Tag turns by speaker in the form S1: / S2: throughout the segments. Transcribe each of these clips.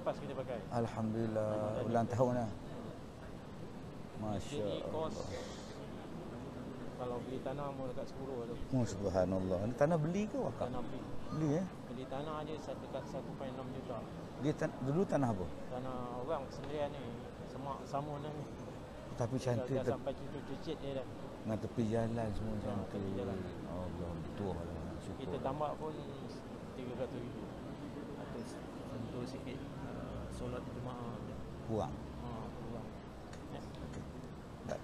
S1: lepas kita pakai.
S2: Alhamdulillah, ulang tahun dah. Masya
S1: Ini kos
S2: Allah.
S1: kalau beli tanah mau dekat 10 tu.
S2: Oh, subhanallah. Ini tanah beli ke wakaf?
S1: Tanah beli.
S2: Beli
S1: Beli tanah aja dekat 1.6 juta.
S2: Dia dulu tanah apa?
S1: Tanah orang sendirian ni. Semak samun ni.
S2: Tapi cantik
S1: Dah sampai cucuk-cucuk dia dah.
S2: dengan tepi jalan semua cantik.
S1: tepi jalan.
S2: Allah, betul lah. Syukur.
S1: Kita tambah pun 300 ribu. Atas sentuh sikit solat jemaah.
S2: Kurang.
S1: Kurang. Ya.
S2: Tak.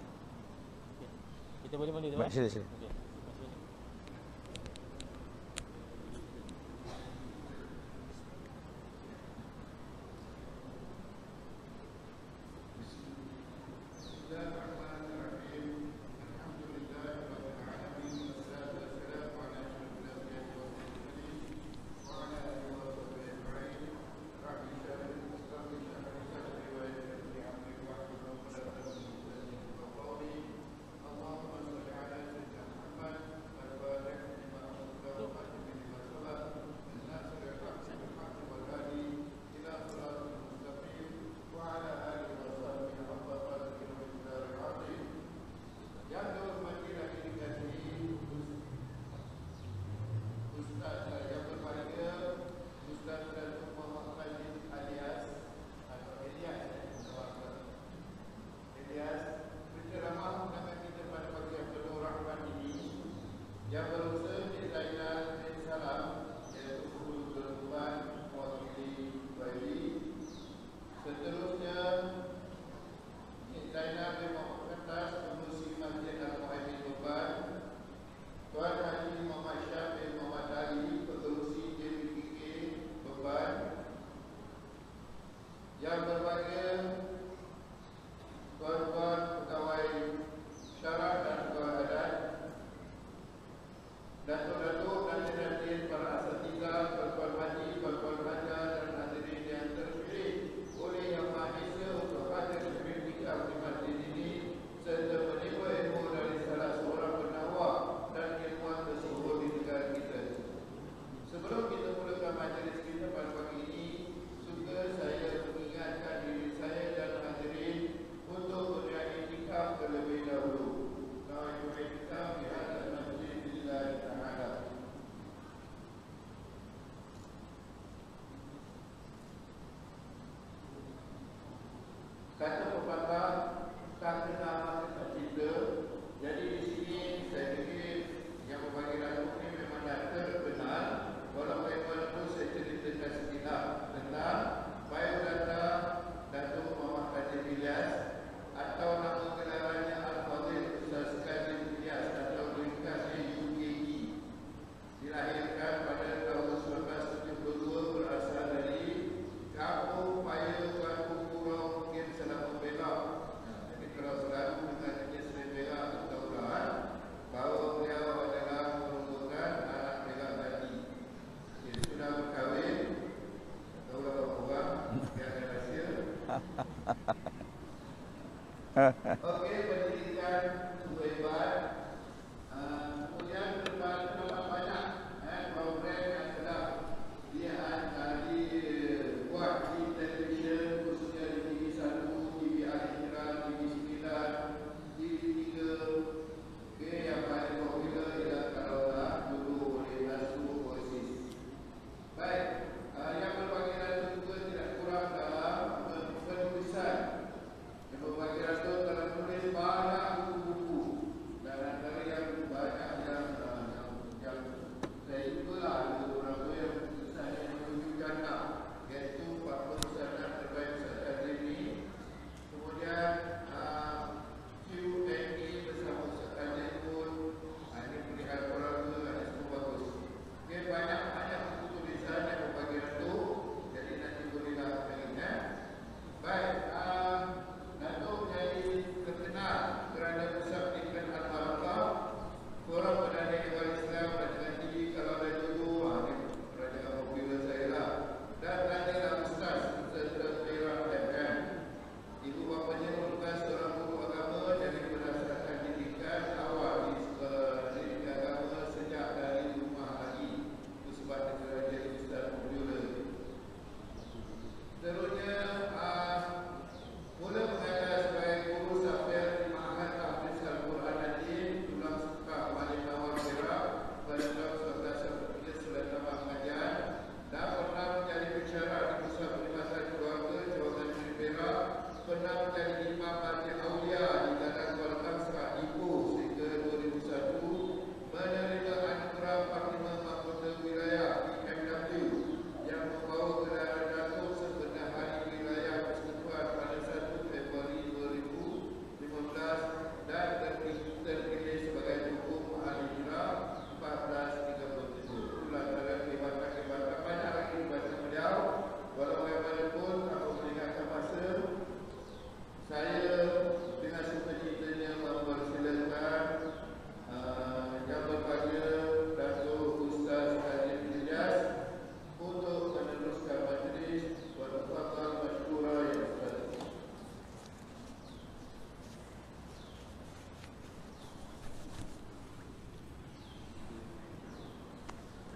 S1: Kita boleh mandi tu.
S2: Baik, sila.
S1: Okey.
S3: dan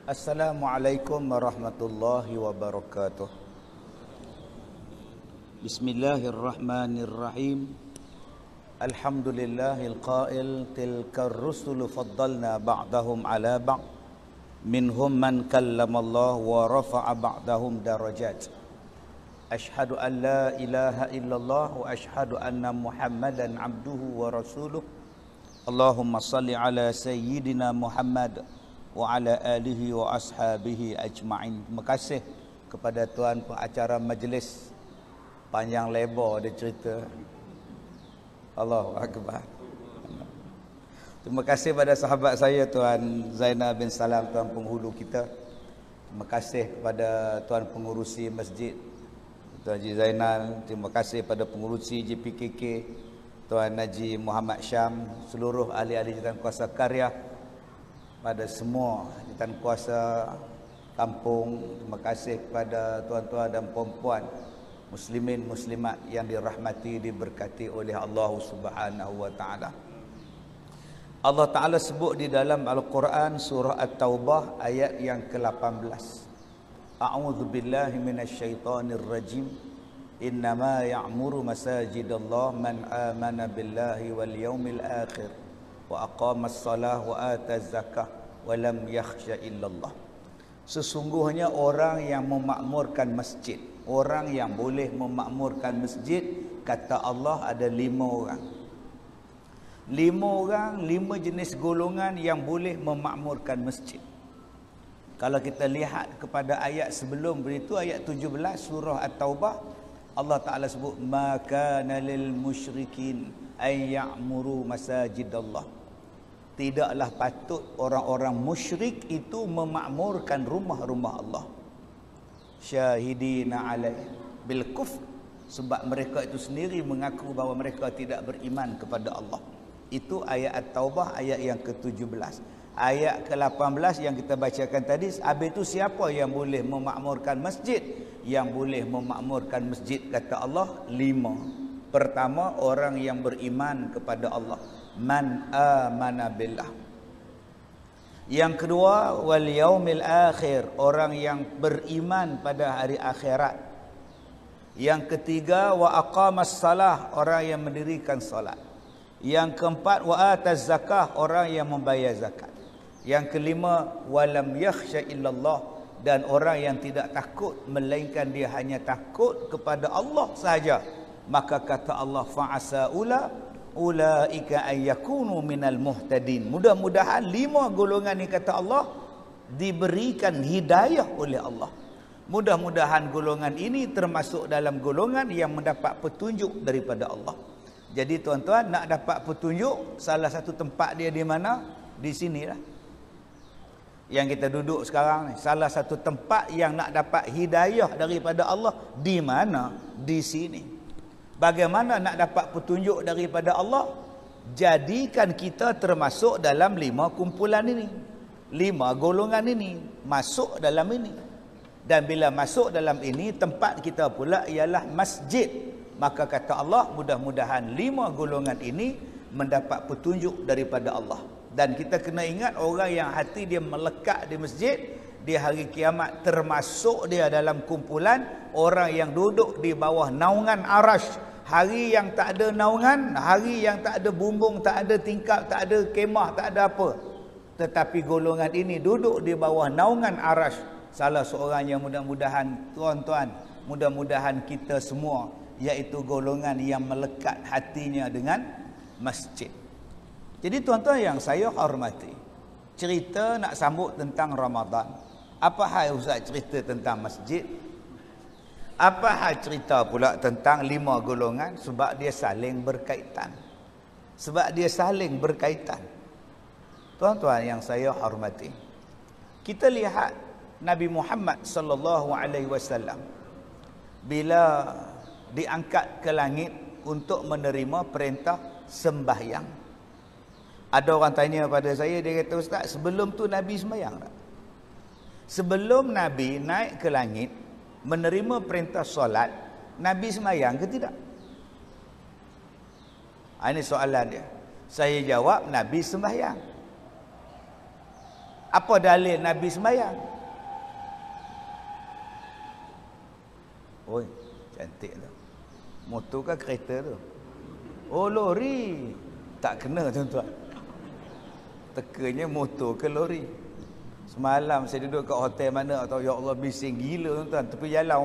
S3: Assalamualaikum warahmatullahi wabarakatuh. Bismillahirrahmanirrahim. Alhamdulillahil qail tilkar rusulu faddalna ba'dahum ala ba'd minhum man kallamallahu wa rafa'a ba'dahum darajat. Ashhadu an la ilaha illallah wa ashhadu anna Muhammadan abduhu wa rasuluh. Allahumma salli ala sayyidina Muhammad wa ala alihi wa ashabihi ajma'in. Terima kasih kepada tuan pengacara majlis. Panjang lebar dia cerita. Allahu akbar. Terima kasih pada sahabat saya Tuan Zainal bin Salam, tuan penghulu kita. Terima kasih kepada tuan pengurusi masjid Tuan Haji Zainal. Terima kasih pada pengurusi JPKK Tuan Haji Muhammad Syam, seluruh ahli-ahli jawatan kuasa karya, pada semua jawatan kuasa kampung. Terima kasih kepada tuan-tuan dan puan-puan muslimin muslimat yang dirahmati, diberkati oleh Allah Subhanahu wa taala. Allah Taala sebut di dalam Al-Quran surah At-Taubah ayat yang ke-18. A'udzu billahi minasyaitonir rajim. Innama ya'muru masajidallah man amana billahi wal yaumil akhir wa aqamas salah wa ataz zakah wa lam yakhsha illallah. Sesungguhnya orang yang memakmurkan masjid, orang yang boleh memakmurkan masjid, kata Allah ada 5 orang. 5 orang, 5 jenis golongan yang boleh memakmurkan masjid. Kalau kita lihat kepada ayat sebelum beritu, ayat 17 surah At-Taubah, Allah Ta'ala sebut ma kana lil musyrikin ay ya'muru masajidallah. Tidaklah patut orang-orang musyrik itu memakmurkan rumah-rumah Allah. Syahidina alaih bil kufr, sebab mereka itu sendiri mengaku bahawa mereka tidak beriman kepada Allah. Itu ayat At-Taubah ayat yang ke-17. Ayat ke-18 yang kita bacakan tadi, habis itu siapa yang boleh memakmurkan masjid? Yang boleh memakmurkan masjid, kata Allah, 5. Pertama, orang yang beriman kepada Allah. Man amana billah. Yang kedua, wal yaumil akhir, orang yang beriman pada hari akhirat. Yang ketiga, wa aqamas salah, orang yang mendirikan salat. Yang keempat, wa ataz zakah, orang yang membayar zakat. Yang kelima, walam yakhsha illallah, dan orang yang tidak takut melainkan dia hanya takut kepada Allah sahaja. Maka kata Allah, fa'asa ulaika ayyakunu minal muhtadin. Mudah-mudahan 5 golongan ni, kata Allah, diberikan hidayah oleh Allah. Mudah-mudahan golongan ini termasuk dalam golongan yang mendapat petunjuk daripada Allah. Jadi tuan-tuan, nak dapat petunjuk, salah satu tempat dia di mana? Di sinilah yang kita duduk sekarang ni. Salah satu tempat yang nak dapat hidayah daripada Allah di mana? Di sini. Bagaimana nak dapat petunjuk daripada Allah? Jadikan kita termasuk dalam 5 kumpulan ini, 5 golongan ini, masuk dalam ini. Dan bila masuk dalam ini, tempat kita pula ialah masjid. Maka kata Allah, mudah-mudahan 5 golongan ini mendapat petunjuk daripada Allah. Dan kita kena ingat, orang yang hati dia melekat di masjid, di hari kiamat termasuk dia dalam kumpulan orang yang duduk di bawah naungan arash. Hari yang tak ada naungan, hari yang tak ada bumbung, tak ada tingkap, tak ada kemah, tak ada apa. Tetapi golongan ini duduk di bawah naungan arash. Salah seorang yang mudah-mudahan tuan-tuan, mudah-mudahan kita semua, iaitu golongan yang melekat hatinya dengan masjid. Jadi tuan-tuan yang saya hormati, cerita nak sambut tentang Ramadan. Apa hal Ustaz cerita tentang masjid? Apa hal cerita pula tentang 5 golongan? Sebab dia saling berkaitan. Sebab dia saling berkaitan. Tuan-tuan yang saya hormati, kita lihat Nabi Muhammad sallallahu alaihi wasallam bila diangkat ke langit untuk menerima perintah sembahyang. Ada orang tanya pada saya, dia kata, Ustaz, sebelum tu Nabi sembahyang tak? Sebelum Nabi naik ke langit menerima perintah solat, Nabi sembahyang ke tidak? Ini soalan dia. Saya jawab, Nabi sembahyang. Apa dalil Nabi sembahyang? Oi, cantik tu. Motor ke kereta tu? Oh, lori. Tak kena tuan-tuan. Tekanya motor ke lori. Semalam saya duduk kat hotel mana atau ya Allah bising gila tuan-tuan. Tepi jalan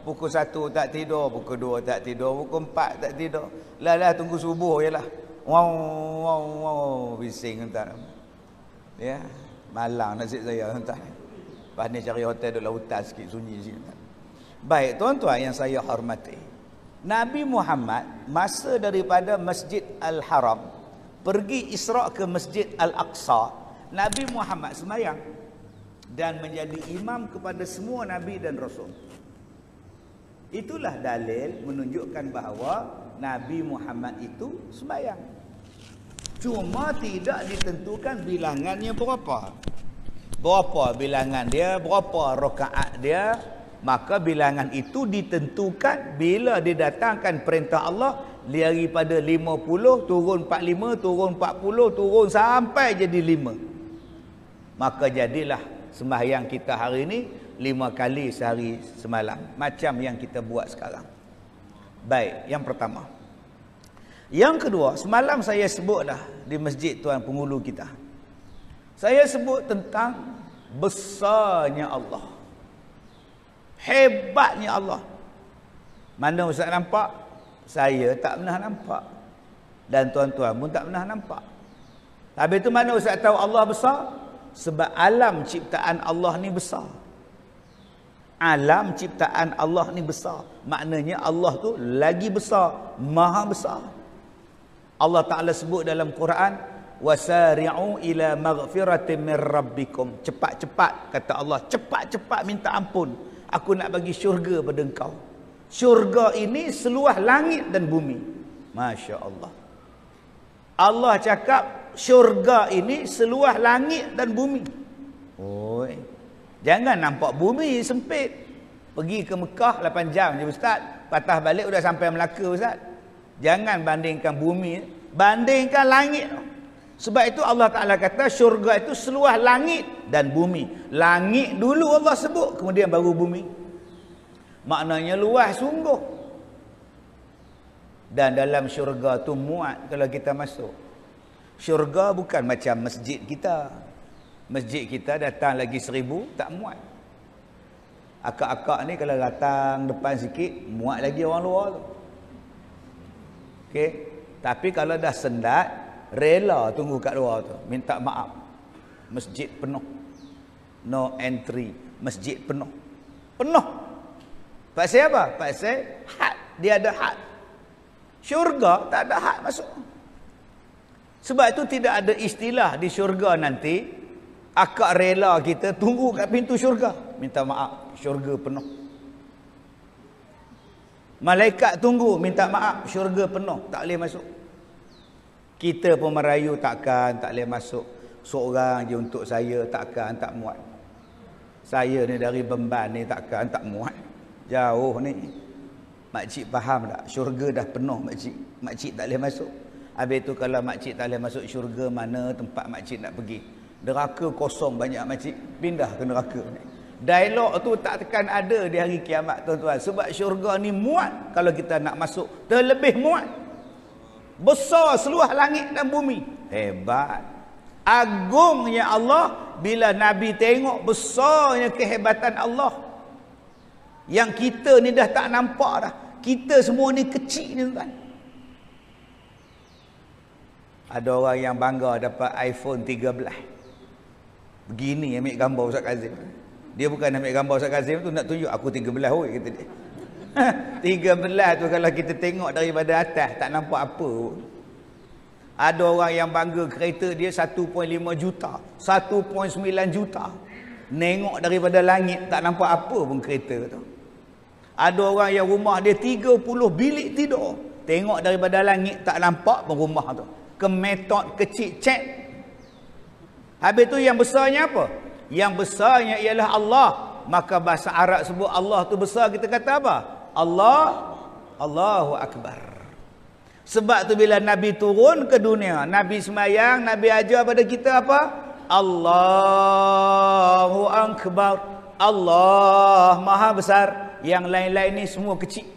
S3: pukul 1 tak tidur, pukul 2 tak tidur, pukul 4 tak tidur. Lah tunggu subuh jelah. Bising tuan-tuan. Ya, malang nasib saya tuan-tuan. Lepas ni cari hotel duduk lautan sikit sunyi sikit tuan. Baik tuan-tuan yang saya hormati. Nabi Muhammad masa daripada Masjid Al-Haram pergi Isra' ke Masjid Al-Aqsa, Nabi Muhammad sembahyang dan menjadi imam kepada semua Nabi dan Rasul. Itulah dalil menunjukkan bahawa Nabi Muhammad itu sembahyang. Cuma tidak ditentukan bilangannya berapa. Berapa bilangan dia, berapa rakaat dia. Maka bilangan itu ditentukan bila didatangkan perintah Allah daripada 50 turun 45 turun 40 turun sampai jadi 5. Maka jadilah sembahyang kita hari ini 5 kali sehari semalam macam yang kita buat sekarang. Baik, yang pertama. Yang kedua, semalam saya sebut dah di masjid tuan penghulu kita. Saya sebut tentang besarnya Allah. Hebatnya Allah. Mana Ustaz nampak? Saya tak pernah nampak. Dan tuan-tuan pun tak pernah nampak. Habis itu mana Ustaz tahu Allah besar? Sebab alam ciptaan Allah ni besar. Alam ciptaan Allah ni besar. Maknanya Allah tu lagi besar, maha besar. Allah Ta'ala sebut dalam Quran, wasari'u ila maghfiratin min rabbikum. Cepat-cepat kata Allah, cepat-cepat minta ampun. Aku nak bagi syurga pada engkau. Syurga ini seluas langit dan bumi. Masya Allah. Allah cakap syurga ini seluas langit dan bumi. Oi, jangan nampak bumi sempit. Pergi ke Mekah 8 jam je Ustaz. Patah balik sudah sampai Melaka Ustaz. Jangan bandingkan bumi, bandingkan langit. Sebab itu Allah Ta'ala kata syurga itu seluas langit dan bumi. Langit dulu Allah sebut, kemudian baru bumi. Maknanya luas sungguh. Dan dalam syurga tu muat kalau kita masuk. Syurga bukan macam masjid kita. Masjid kita datang lagi 1000 tak muat. Akak-akak ni kalau datang depan sikit muat lagi orang luar tu. Okey. Tapi kalau dah sendat, rela tunggu kat luar tu, minta maaf. Masjid penuh. No entry. Masjid penuh. Penuh. Pasal apa? Pasal had. Dia ada had. Syurga tak ada had masuk. Sebab itu tidak ada istilah di syurga nanti, akak rela kita tunggu kat pintu syurga. Minta maaf, syurga penuh. Malaikat tunggu, minta maaf, syurga penuh. Tak boleh masuk. Kita pun merayu takkan tak boleh masuk. Seorang je untuk saya takkan tak muat. Saya ni dari Bemban ni takkan tak muat. Jauh ni. Makcik faham tak? Syurga dah penuh makcik. Makcik tak boleh masuk. Habis tu kalau makcik tak boleh masuk syurga, mana tempat makcik nak pergi? Neraka kosong banyak makcik. Pindah ke neraka ni. Dialog tu tak tekan ada di hari kiamat tuan-tuan. Sebab syurga ni muat. Kalau kita nak masuk, terlebih muat. Besar seluas langit dan bumi. Hebat. Agungnya Allah. Bila Nabi tengok besarnya kehebatan Allah, yang kita ni dah tak nampak dah. Kita semua ni kecil ni tuan. Ada orang yang bangga dapat iPhone 13. Begini ambil gambar Ustaz Kazim. Dia bukan ambil gambar Ustaz Kazim tu nak tunjuk aku 13 oi kata dia. 13 tu kalau kita tengok daripada atas tak nampak apa. Ada orang yang bangga kereta dia 1.5 juta, 1.9 juta. Nengok daripada langit tak nampak apa pun kereta tu. Ada orang yang rumah dia 30 bilik tidur. Tengok daripada langit tak nampak pun rumah tu. Kemetot kecil cek. Habis tu yang besarnya apa? Yang besarnya ialah Allah. Maka bahasa Arab sebut Allah tu besar, kita kata apa? Allah, Allahu Akbar. Sebab tu bila Nabi turun ke dunia, Nabi semayang, Nabi ajar pada kita apa? Allahu Akbar. Allah Maha Besar. Yang lain-lain ni semua kecil.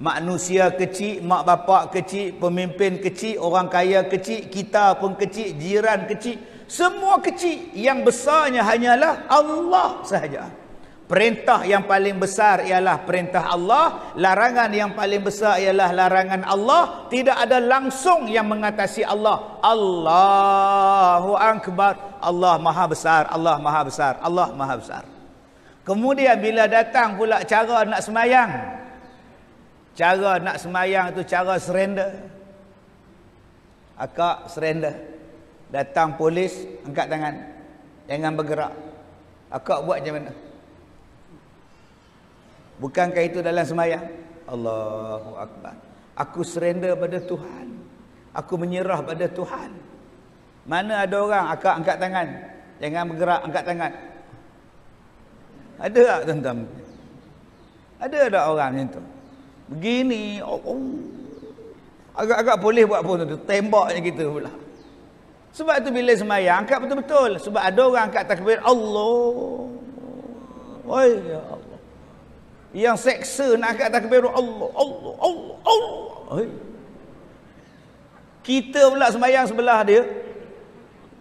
S3: Manusia kecil, mak bapak kecil, pemimpin kecil, orang kaya kecil, kita pun kecil, jiran kecil. Semua kecil. Yang besarnya hanyalah Allah sahaja. Perintah yang paling besar ialah perintah Allah. Larangan yang paling besar ialah larangan Allah. Tidak ada langsung yang mengatasi Allah. Allahu Akbar. Allah Maha Besar. Allah Maha Besar. Allah Maha Besar. Kemudian bila datang pula cara nak semayang. Cara nak semayang itu cara surrender. Akak surrender. Datang polis, angkat tangan. Jangan bergerak. Akak buat macam mana? Bukankah itu dalam semayang? Allahu Akbar. Aku surrender pada Tuhan. Aku menyerah pada Tuhan. Mana ada orang akak angkat tangan. Jangan bergerak, angkat tangan. Ada tak tuan-tuan? Ada tak orang macam tu? Begini. Agak-agak boleh buat apa tu? Tembaknya kita pula. Sebab tu bila semayang, angkat betul-betul. Sebab ada orang angkat takbir. Allah. Oh ya Allah. Yang seksa nak angkat takbir Allah, Allah, Allah, Allah. Kita pula sembahyang sebelah dia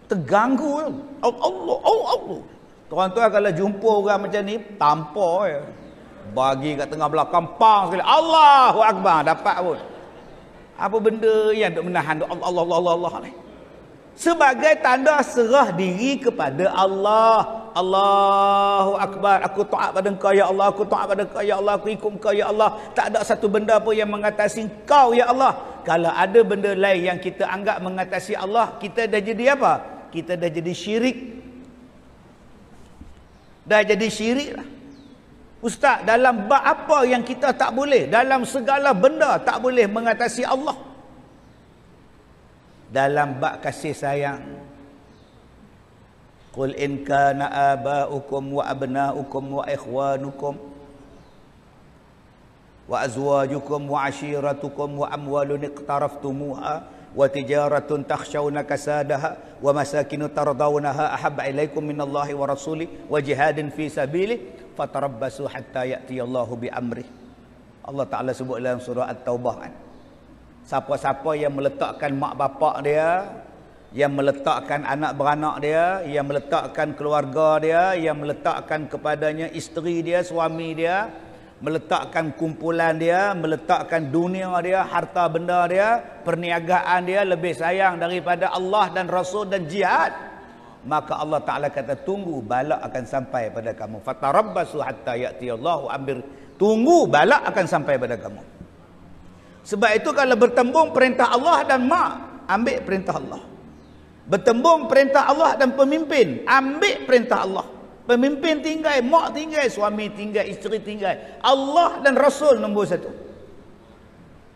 S3: terganggu. Allah, Allah, Allah. Tuan-tuan kalau jumpa orang macam ni, tampar ya. Bagi kat tengah belakang pang sekali. Allahu Akbar, dapat pun. Apa benda yang duk menahan Allah, Allah, Allah, Allah ni? Sebagai tanda serah diri kepada Allah. Allahu Akbar. Aku taat pada Engkau ya Allah. Aku taat pada Engkau ya Allah. Aku ikut Engkau ya Allah. Tak ada satu benda pun yang mengatasi Engkau ya Allah. Kalau ada benda lain yang kita anggap mengatasi Allah, kita dah jadi apa? Kita dah jadi syirik. Dah jadi syirik lah. Ustaz, dalam bab apa yang kita tak boleh? Dalam segala benda tak boleh mengatasi Allah. Dalam bab kasih sayang. Qul in kana aba'ukum wa abna'ukum wa ikhwanukum wa azwajukum wa ashiratukum wa amwalun iqtaraftumuha wa tijaratun takhshawna kasadaha wa masakinu tardawnaha ahabba ilaikum minallahi wa rasuli wa jihadin fi sabilih fatarabbasu hatta ya'tiyallahu bi amrih. Allah Ta'ala sebut dalam surah At-Taubah kan. Siapa-siapa yang meletakkan mak bapak dia, yang meletakkan anak beranak dia, yang meletakkan keluarga dia, yang meletakkan kepadanya isteri dia, suami dia, meletakkan kumpulan dia, meletakkan dunia dia, harta benda dia, perniagaan dia lebih sayang daripada Allah dan Rasul dan jihad, maka Allah Ta'ala kata tunggu balak akan sampai pada kamu. Fatarabbasu hatta ya'tiyallahu amir. Tunggu balak akan sampai pada kamu. Sebab itu kalau bertembung perintah Allah dan mak, ambil perintah Allah. Bertembung perintah Allah dan pemimpin, ambil perintah Allah. Pemimpin tinggal, mak tinggal, suami tinggal, isteri tinggal. Allah dan Rasul nombor satu.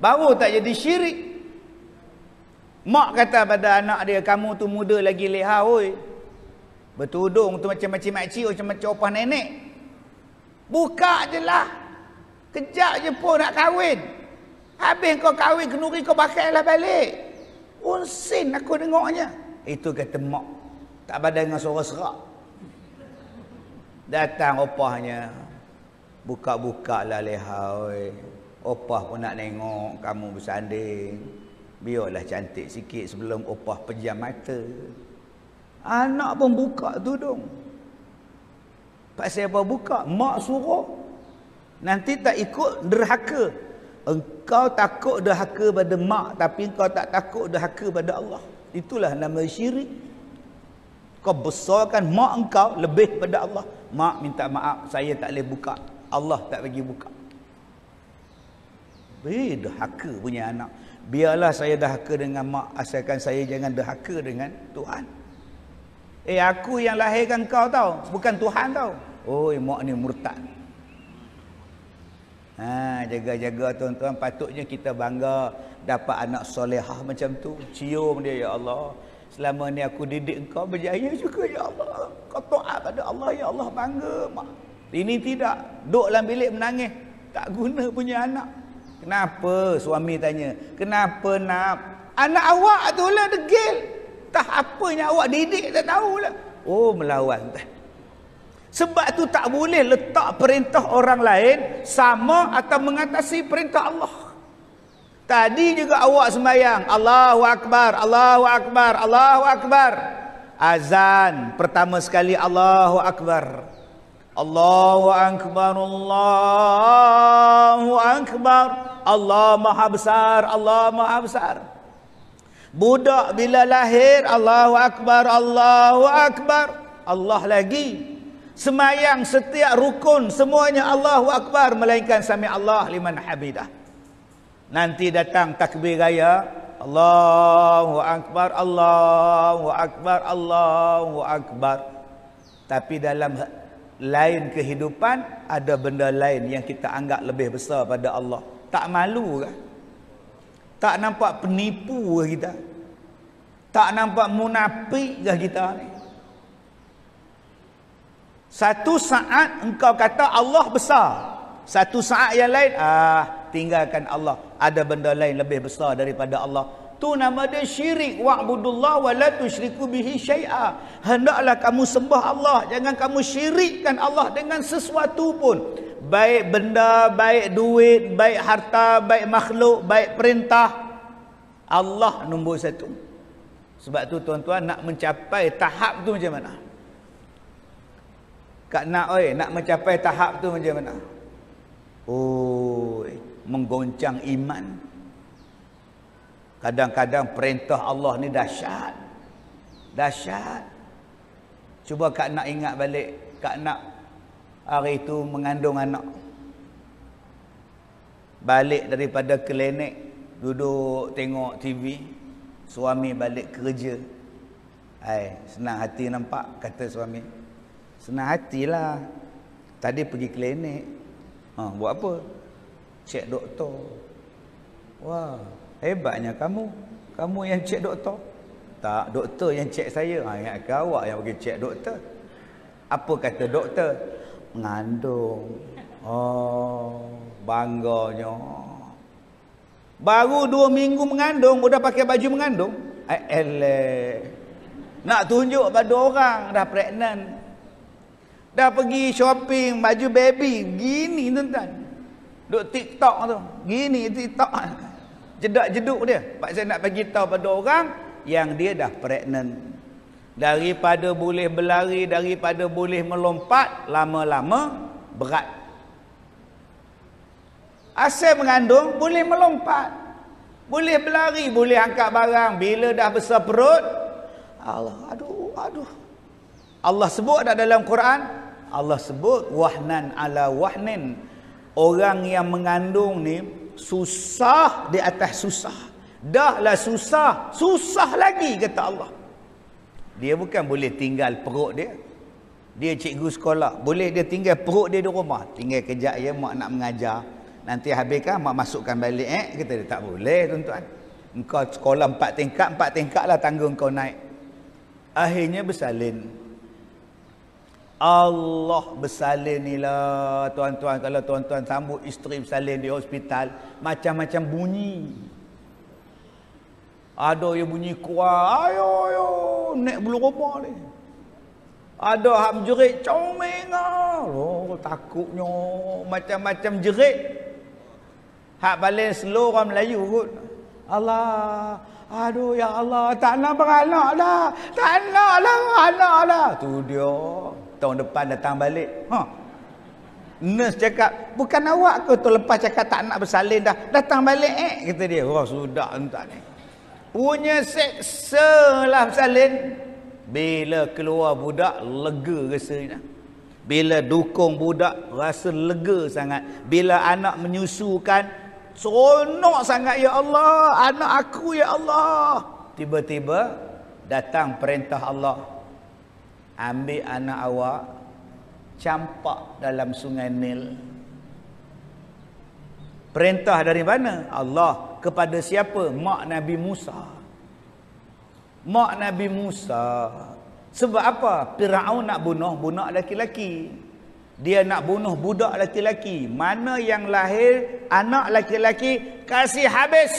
S3: Baru tak jadi syirik. Mak kata pada anak dia, kamu tu muda lagi leha oi. Bertudung tu macam makcik-makcik, macam opah nenek. Buka je lah. Kejap je pun nak kahwin. Habis kau kahwin, kenuri kau bakal lah balik. Unsin aku tengoknya. Itu kata mak. Tak badan dengan suara serak. Datang opahnya. Buka-buka lah leha oi. Opah pun nak tengok kamu bersanding. Biarlah cantik sikit sebelum opah pejam mata. Anak pun buka tudung. Pasal apa buka? Mak suruh. Nanti tak ikut derhaka. Engkau takut derhaka pada mak, tapi engkau tak takut derhaka pada Allah. Itulah nama syirik. Kau besarkan mak engkau lebih pada Allah. Mak minta maaf, saya tak boleh buka. Allah tak bagi buka. Derhaka punya anak. Biarlah saya derhaka dengan mak, asalkan saya jangan derhaka dengan Tuhan. Aku yang lahirkan kau tau, bukan Tuhan tau. Oi, mak ni murtad. Jaga-jaga tuan-tuan. Patutnya kita bangga dapat anak solehah macam tu. Cium dia, ya Allah, selama ni aku didik engkau berjaya juga ya Allah. Kau taat pada Allah ya Allah, bangga mak. Ini tidak, duduk dalam bilik menangis, tak guna punya anak. Kenapa? Suami tanya, kenapa nak? Anak awak tu lah degil. Entah apa yang awak didik tak tahulah. Oh, melawan entah. Sebab tu tak boleh letak perintah orang lain sama atau mengatasi perintah Allah. Tadi juga awak sembahyang, Allahu Akbar, Allahu Akbar, Allahu Akbar. Azan pertama sekali Allahu Akbar. Allahu Akbar, Allahu Akbar. Allah Maha Besar, Allah Maha Besar. Budak bila lahir, Allahu Akbar, Allahu Akbar. Allah lagi. Semayang setiap rukun semuanya Allahu Akbar melainkan sami Allah liman hamidah. Nanti datang takbir raya, Allahu Akbar, Allahu Akbar, Allahu Akbar. Tapi dalam lain kehidupan ada benda lain yang kita anggap lebih besar pada Allah. Tak malu ke? Tak nampak penipu ke kita? Tak nampak munafik ke kita ni? Satu saat engkau kata Allah besar, satu saat yang lain tinggalkan Allah, ada benda lain lebih besar daripada Allah. Tu nama dia syirik. Wa'budullah wa la tusyriku bihi syai'a. Hendaklah kamu sembah Allah, jangan kamu syirikkan Allah dengan sesuatu pun. Baik benda, baik duit, baik harta, baik makhluk, baik perintah. Allah nombor satu. Sebab tu tuan-tuan, nak mencapai tahap tu macam mana? Kak nak nak mencapai tahap tu macam mana? Menggoncang iman. Kadang-kadang perintah Allah ni dahsyat. Dahsyat. Cuba Kak nak ingat balik, Kak nak hari itu mengandung anak. Balik daripada klinik, duduk tengok TV, suami balik kerja. Senang hati nampak, kata suami. Senang hatilah. Tadi pergi klinik. Buat apa? Cek doktor. Wah, hebatnya kamu. Kamu yang cek doktor. Tak, doktor yang cek saya. Ingat awak yang pergi cek doktor. Apa kata doktor? Mengandung. Bangganya. Baru 2 minggu mengandung, udah pakai baju mengandung. Nak tunjuk pada orang dah pregnant. Dah pergi shopping baju baby. Gini tuan-tuan. Duk TikTok tu. Gini TikTok. Jedak-jeduk dia. Pak saya nak bagi tahu pada orang yang dia dah pregnant. Daripada boleh berlari, daripada boleh melompat, lama-lama berat. Asal mengandung boleh melompat, boleh berlari, boleh angkat barang. Bila dah besar perut, Allah, aduh. Allah sebut dah dalam Quran, Allah sebut wahnan ala wahnin. Orang yang mengandung ni susah di atas susah. Dahlah susah, susah lagi kata Allah. Dia bukan boleh tinggal perut dia. Dia cikgu sekolah, boleh dia tinggal perut dia di rumah. Tinggal kejap ya, mak nak mengajar. Nanti habiskan mak masukkan balik. Kata dia tak boleh tuan-tuan. Engkau sekolah 4 tingkat lah tangga engkau naik. Akhirnya bersalin. Allah bersalin ni lah tuan-tuan. Kalau tuan-tuan sambut isteri bersalin di hospital, macam-macam bunyi. Ada yang bunyi kuat, ayo naik bulu rumah ni. Ada hak menjerit comeng takutnya macam-macam jerit. Hak paling slow orang Melayu kot. Allah, aduh ya Allah, tak nak beranak dah. Tak nak lah beranak dah. Tu dia. Tahun depan datang balik. Nurse cakap, bukan awak ke tu lepas cakap tak nak bersalin dah. Datang balik kata dia. Sudah entah ni. Punya seksa lah bersalin. Bila keluar budak, lega rasanya. Bila dukung budak, rasa lega sangat. Bila anak menyusukan, seronok sangat, ya Allah, anak aku ya Allah. Tiba-tiba datang perintah Allah. Ambil anak awak, campak dalam sungai Nil. Perintah dari mana? Allah. Kepada siapa? Mak Nabi Musa. Mak Nabi Musa. Sebab apa? Firaun nak bunuh budak laki-laki. Dia nak bunuh budak laki-laki. Mana yang lahir anak laki-laki, kasih habis.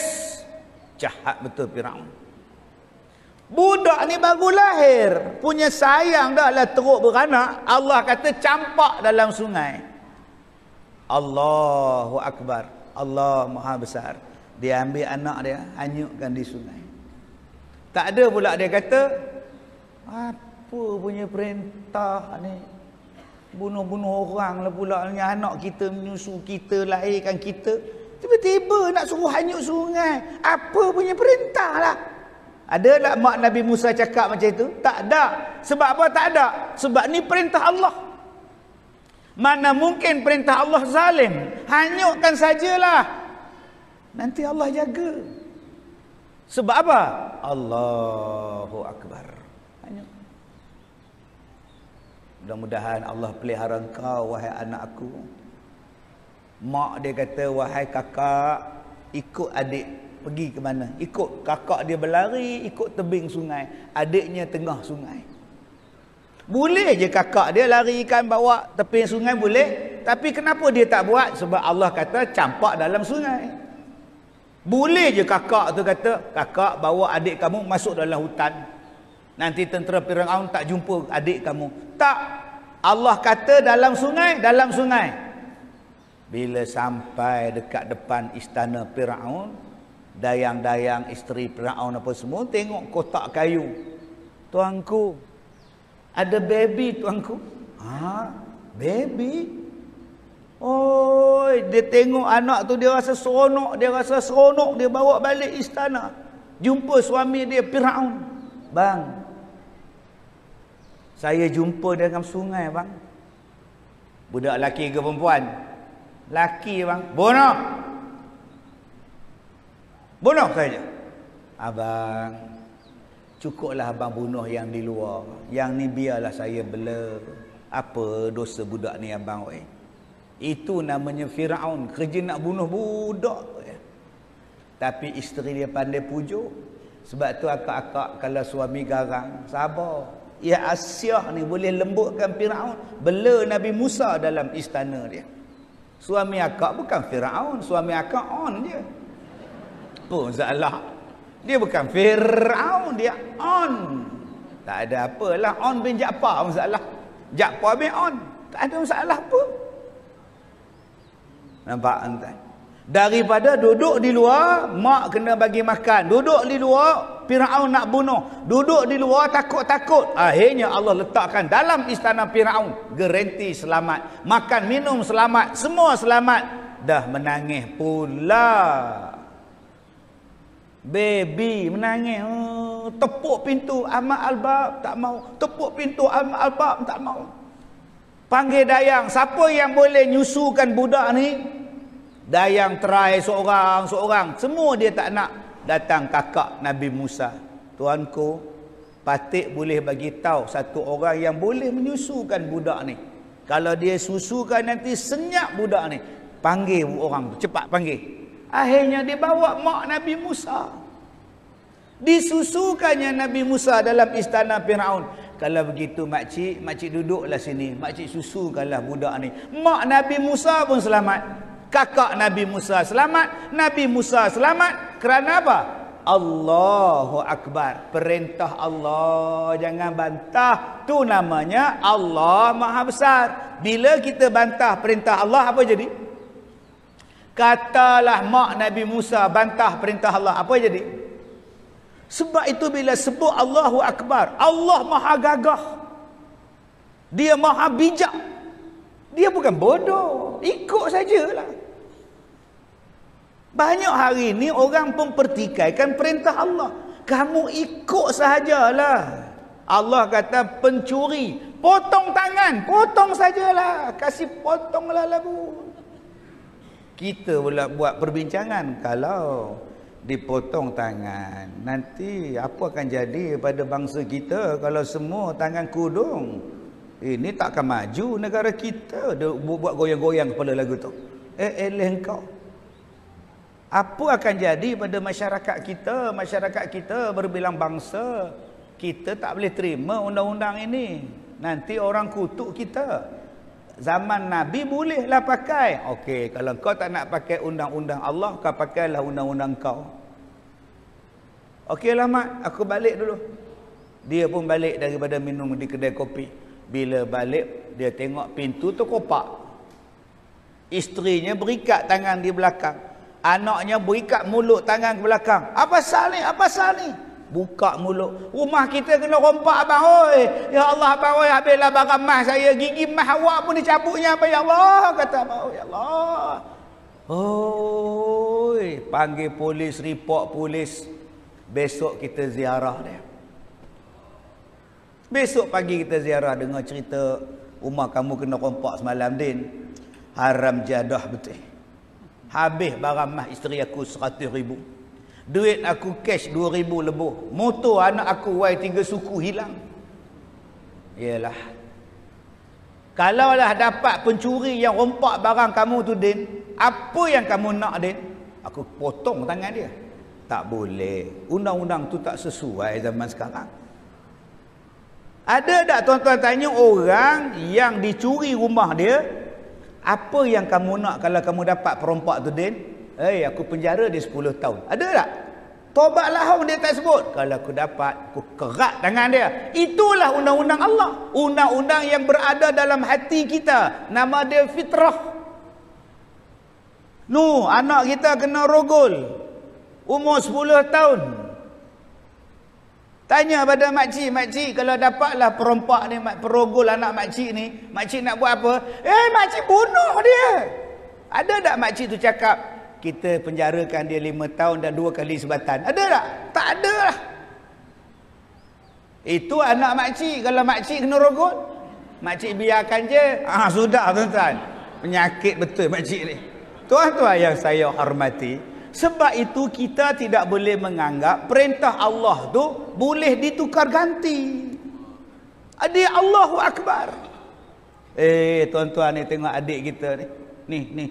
S3: Jahat betul Firaun. Budak ni baru lahir, punya sayang dah lah teruk beranak, Allah kata campak dalam sungai. Allahu Akbar. Allah Maha Besar. Dia ambil anak dia, hanyutkan di sungai. Tak ada pula dia kata, apa punya perintah ni? Bunuh-bunuh orang lah pula ni, anak kita menyusu kita, lahirkan kita. Tiba-tiba nak suruh hanyut sungai. Apa punya perintah lah? Ada tak mak Nabi Musa cakap macam itu? Tak ada. Sebab apa tak ada? Sebab ni perintah Allah. Mana mungkin perintah Allah zalim? Hanyutkan sajalah. Nanti Allah jaga. Sebab apa? Allahu Akbar. Hanyut. Mudah-mudahan Allah pelihara engkau, wahai anak aku. Mak dia kata, wahai kakak, ikut adik pergi ke mana? Ikut kakak dia berlari, ikut tebing sungai. Adiknya tengah sungai. Boleh je kakak dia larikan bawa tepi sungai, boleh. Tapi kenapa dia tak buat? Sebab Allah kata campak dalam sungai. Boleh je kakak tu kata, kakak bawa adik kamu masuk dalam hutan. Nanti tentera Firaun tak jumpa adik kamu. Tak. Allah kata dalam sungai, dalam sungai. Bila sampai dekat depan istana Firaun, dayang-dayang isteri Firaun apa semua tengok kotak kayu. Tuanku, ada baby tuanku. Ha? Baby? Oh, dia tengok anak tu, dia rasa seronok, dia bawa balik istana. Jumpa suami dia Firaun. Bang, saya jumpa dalam sungai bang. Budak lelaki ke perempuan? Laki bang. Bunuh saja. Abang, cukuplah abang bunuh yang di luar. Yang ni biarlah saya bela. Apa dosa budak ni abang? Itu namanya Firaun. Kerja nak bunuh budak. Tapi isteri dia pandai pujuk. Sebab tu akak-akak kalau suami garang, sabar. Ya Asyah ni boleh lembutkan Firaun. Bela Nabi Musa dalam istana dia. Suami akak bukan Firaun, suami akak on je. Apa masalah? Dia bukan Firaun, dia on. Tak ada apalah, on bin Ja'far masalah. Ja'far bin on. Tak ada masalah apa. Nampak entah. Daripada duduk di luar, mak kena bagi makan. Duduk di luar, Firaun nak bunuh. Duduk di luar takut-takut. Akhirnya Allah letakkan dalam istana Firaun garanti selamat. Makan minum selamat, semua selamat. Dah menangis pula. Baby menangis. Tepuk pintu Ahmad Albab tak mau. Tepuk pintu Ahmad Albab tak mau. Panggil dayang, siapa yang boleh nyusukan budak ni? Dayang try seorang-seorang. Semua dia tak nak. Datang kakak Nabi Musa. Tuanku, Patik boleh bagi tahu satu orang yang boleh menyusukan budak ni. Kalau dia susukan nanti senyap budak ni. Panggil orang tu, cepat panggil. Akhirnya dia bawa mak Nabi Musa. Disusukannya Nabi Musa dalam istana Firaun. Kalau begitu makcik duduklah sini. Makcik susukanlah budak ni. Mak Nabi Musa pun selamat. Kakak Nabi Musa selamat. Nabi Musa selamat. Kerana apa? Allahu Akbar. Perintah Allah. Jangan bantah. Tu namanya Allah Maha Besar. Bila kita bantah perintah Allah, apa jadi? Katalah mak Nabi Musa bantah perintah Allah, apa jadi? Sebab itu bila sebut Allahu Akbar, Allah Maha Gagah. Dia Maha Bijak. Dia bukan bodoh. Ikut sajalah. Banyak hari ni orang mempertikaikan perintah Allah. Kamu ikut sahajalah. Allah kata pencuri, potong tangan, potong sajalah. Kasih potonglah lagu. Kita pula buat perbincangan. Kalau dipotong tangan, nanti apa akan jadi pada bangsa kita kalau semua tangan kudung? Ini tak akan maju negara kita. Dia buat goyang-goyang kepala lagu tu. Engkau. Apa akan jadi pada masyarakat kita? Masyarakat kita berbilang bangsa. Kita tak boleh terima undang-undang ini. Nanti orang kutuk kita. Zaman Nabi bolehlah pakai. Okey, kalau kau tak nak pakai undang-undang Allah, kau pakailah undang-undang kau. Okeylah mak, aku balik dulu. Dia pun balik daripada minum di kedai kopi. Bila balik, dia tengok pintu tu kopak. Isterinya berikat tangan di belakang. Anaknya berikat mulut tangan ke belakang. Apa pasal ni? Apa pasal ni? Buka mulut. Rumah kita kena rompak abang. Oi. Ya Allah abang, oi, habislah barang emas saya. Gigi emas awak pun dicabutnya apa ya Allah, kata abang. Ya Allah. Oi, panggil polis, report polis. Besok kita ziarah dia. Besok pagi kita ziarah, dengar cerita rumah kamu kena rompak semalam din. Haram jadah betul. Habis barang emas isteri aku 100,000. Duit aku cash 2,000 lebih. Motor anak aku Y3 suku hilang. Yalah. Kalaulah dapat pencuri yang rompak barang kamu tu din, apa yang kamu nak din? Aku potong tangan dia. Tak boleh. Undang-undang tu tak sesuai zaman sekarang. Ada tak tuan-tuan tanya orang yang dicuri rumah dia, apa yang kamu nak kalau kamu dapat perompak tu din? Aku penjara dia 10 tahun. Ada tak? Tobat lahong dia tak sebut. Kalau aku dapat, aku kerat tangan dia. Itulah undang-undang Allah. Undang-undang yang berada dalam hati kita. Nama dia fitrah. Anak kita kena rogol. Umur 10 tahun. Tanya pada makcik kalau dapatlah perompak ni, perogol anak makcik ni, makcik nak buat apa? Makcik bunuh dia. Ada tak makcik tu cakap, kita penjarakan dia 5 tahun dan 2 kali sebatan? Ada tak? Tak ada lah. Itu anak makcik. Kalau makcik kena rogol, makcik biarkan je. Sudah tuan-tuan. Penyakit betul makcik ni. Tuan-tuan yang saya hormati, sebab itu kita tidak boleh menganggap perintah Allah tu boleh ditukar ganti. Adik Allahu Akbar. Tuan-tuan ni tengok adik kita ni. Ni.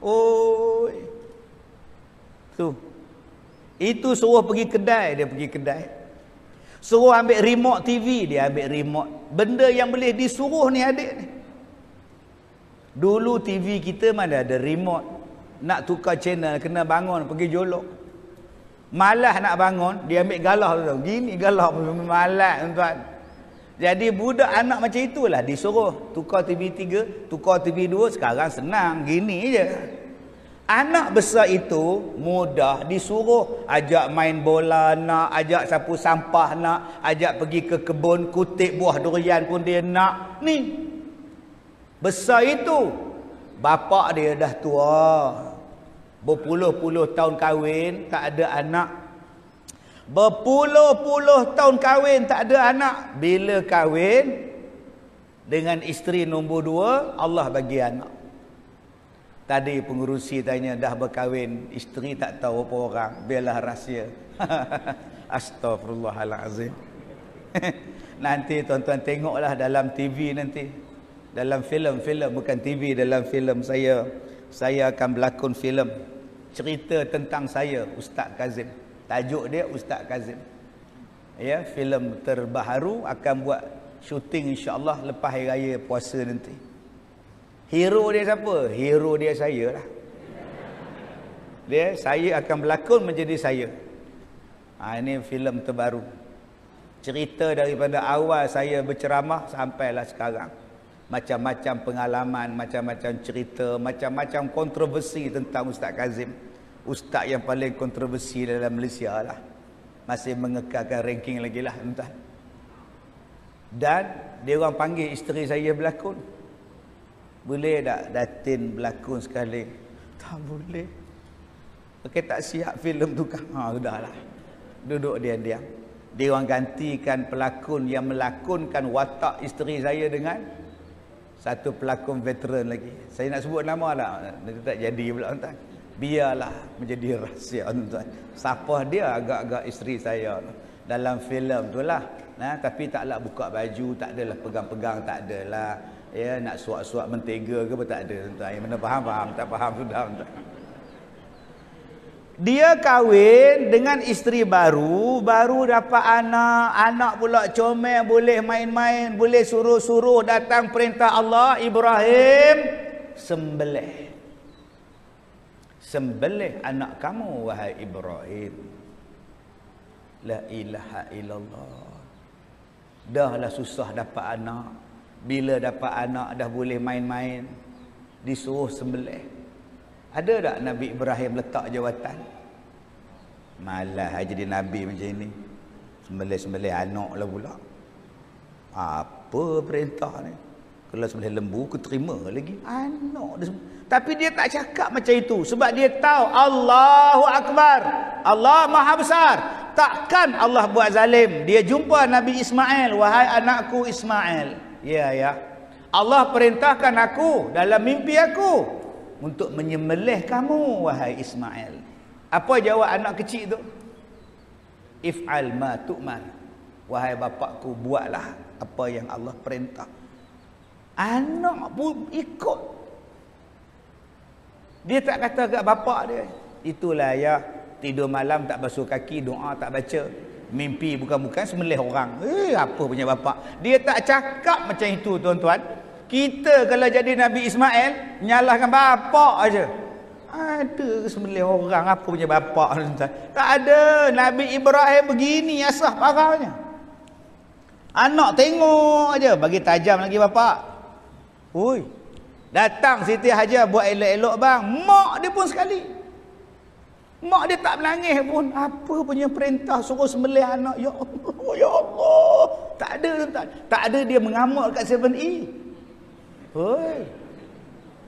S3: Oi. Tu. Itu suruh pergi kedai, dia pergi kedai. Suruh ambil remote TV, dia ambil remote. Benda yang boleh disuruh ni adik ni. Dulu TV kita mana ada remote. Nak tukar channel kena bangun pergi jolok. Malas nak bangun, dia ambil galah tu. Gini galah malas tuan-tuan. Jadi budak anak macam itulah disuruh tukar TV 3, tukar TV 2, sekarang senang gini je. Anak besar itu mudah disuruh, ajak main bola nak, ajak sapu sampah nak, ajak pergi ke kebun kutip buah durian pun dia nak. Ni besar itu, bapak dia dah tua, berpuluh-puluh tahun kahwin tak ada anak. Berpuluh-puluh tahun kahwin tak ada anak. Bila kahwin dengan isteri nombor 2, Allah bagi anak. Tadi pengurusi tanya, dah berkahwin, isteri tak tahu apa orang, biarlah rahsia. Astaghfirullahalazim. Nanti tuan-tuan tengoklah dalam TV nanti. Dalam filem, bukan TV, dalam filem saya akan berlakon filem cerita tentang saya, Ustaz Kazim. Tajuk dia Ustaz Kazim. Ya, filem terbaru akan buat syuting insya-Allah lepas hari raya puasa nanti. Hero dia siapa? Hero dia saya lah. Saya akan berlakon menjadi saya. Ini filem terbaru. Cerita daripada awal saya berceramah sampailah sekarang. Macam-macam pengalaman, macam-macam cerita, macam-macam kontroversi tentang Ustaz Kazim. Ustaz yang paling kontroversi dalam Malaysia lah. Masih mengekalkan ranking lagi lah tuan-tuan. Dan dia orang panggil isteri saya berlakon. Boleh tak Datin berlakon sekali? Tak boleh. Okey, tak siap filem tu kan? Sudahlah. Duduk diam-diam. Dia orang gantikan pelakon yang melakonkan watak isteri saya dengan satu pelakon veteran lagi. Saya nak sebut nama tak? Nanti tak jadi pula tuan. Biarlah menjadi rahsia tuan. Siapa dia agak-agak isteri saya dalam filem tu lah. Tapi taklah buka baju, tak adalah pegang-pegang, tak adalah. Ya, nak suap-suap mentega ke apa, tak ada tuan. Yang mana faham, tak faham sudah tuan. Dia kahwin dengan isteri baru dapat anak pula comel, boleh main-main, boleh suruh-suruh, datang perintah Allah, Ibrahim, sembelih anak kamu wahai Ibrahim. La ilaha illallah. Dah lah susah dapat anak. Bila dapat anak dah boleh main-main. Disuruh sembelih. Ada tak Nabi Ibrahim letak jawatan? Malah jadi Nabi macam ini. Sembelih-sembelih anak lah pula. Apa perintah ni? Kalau sembelih lembu aku terima lagi. Anak dia. Tapi dia tak cakap macam itu. Sebab dia tahu Allahu Akbar. Allah Maha Besar. Takkan Allah buat zalim. Dia jumpa Nabi Ismail. Wahai anakku Ismail. Ya, ya. Allah perintahkan aku dalam mimpi aku untuk menyembelih kamu, wahai Ismail. Apa jawab anak kecil tu? If'al ma tu'mar. Wahai bapakku, buatlah apa yang Allah perintah. Anak pun ikut. Dia tak kata kat bapak dia, itulah ya, tidur malam tak basuh kaki, doa tak baca. Mimpi bukan-bukan sembelih orang. Apa punya bapak? Dia tak cakap macam itu, tuan-tuan. Kita kalau jadi Nabi Ismail, nyalahkan bapak aja. Ada sembelih orang, apa punya bapak, tuan-tuan? Tak ada. Nabi Ibrahim begini asah parahnya. Anak tengok aja, bagi tajam lagi bapak. Oi. Datang Siti Hajar buat elok-elok bang. Mak dia pun sekali. Mak dia tak menangis pun. Apa punya perintah suruh sembelih anak. Ya Allah, ya Allah. Tak ada, tuan. Tak ada dia mengamuk kat 7E. Oi.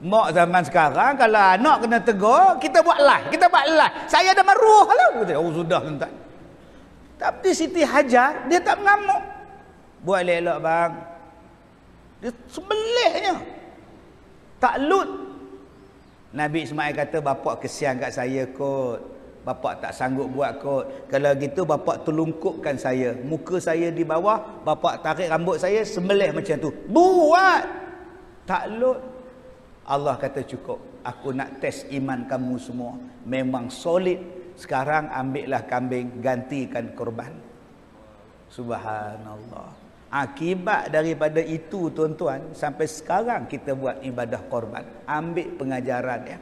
S3: Mak zaman sekarang kalau anak kena tegur, kita buat live. Kita buat live. Saya dah maruh lah. Oh sudah, tuan. Tapi Siti Hajar dia tak mengamuk. Buat elok bang. Dia sembelihnya. Taklud. Nabi Ismail kata, bapak kesian kat saya kot. Bapak tak sanggup buat kot. Kalau gitu bapak telungkupkan saya. Muka saya di bawah, bapak tarik rambut saya, sembelih macam tu. Buat. Taklud. Allah kata cukup. Aku nak test iman kamu semua. Memang solid. Sekarang ambillah kambing, gantikan korban. Subhanallah. Akibat daripada itu, tuan-tuan, sampai sekarang kita buat ibadah korban. Ambil pengajaran ya.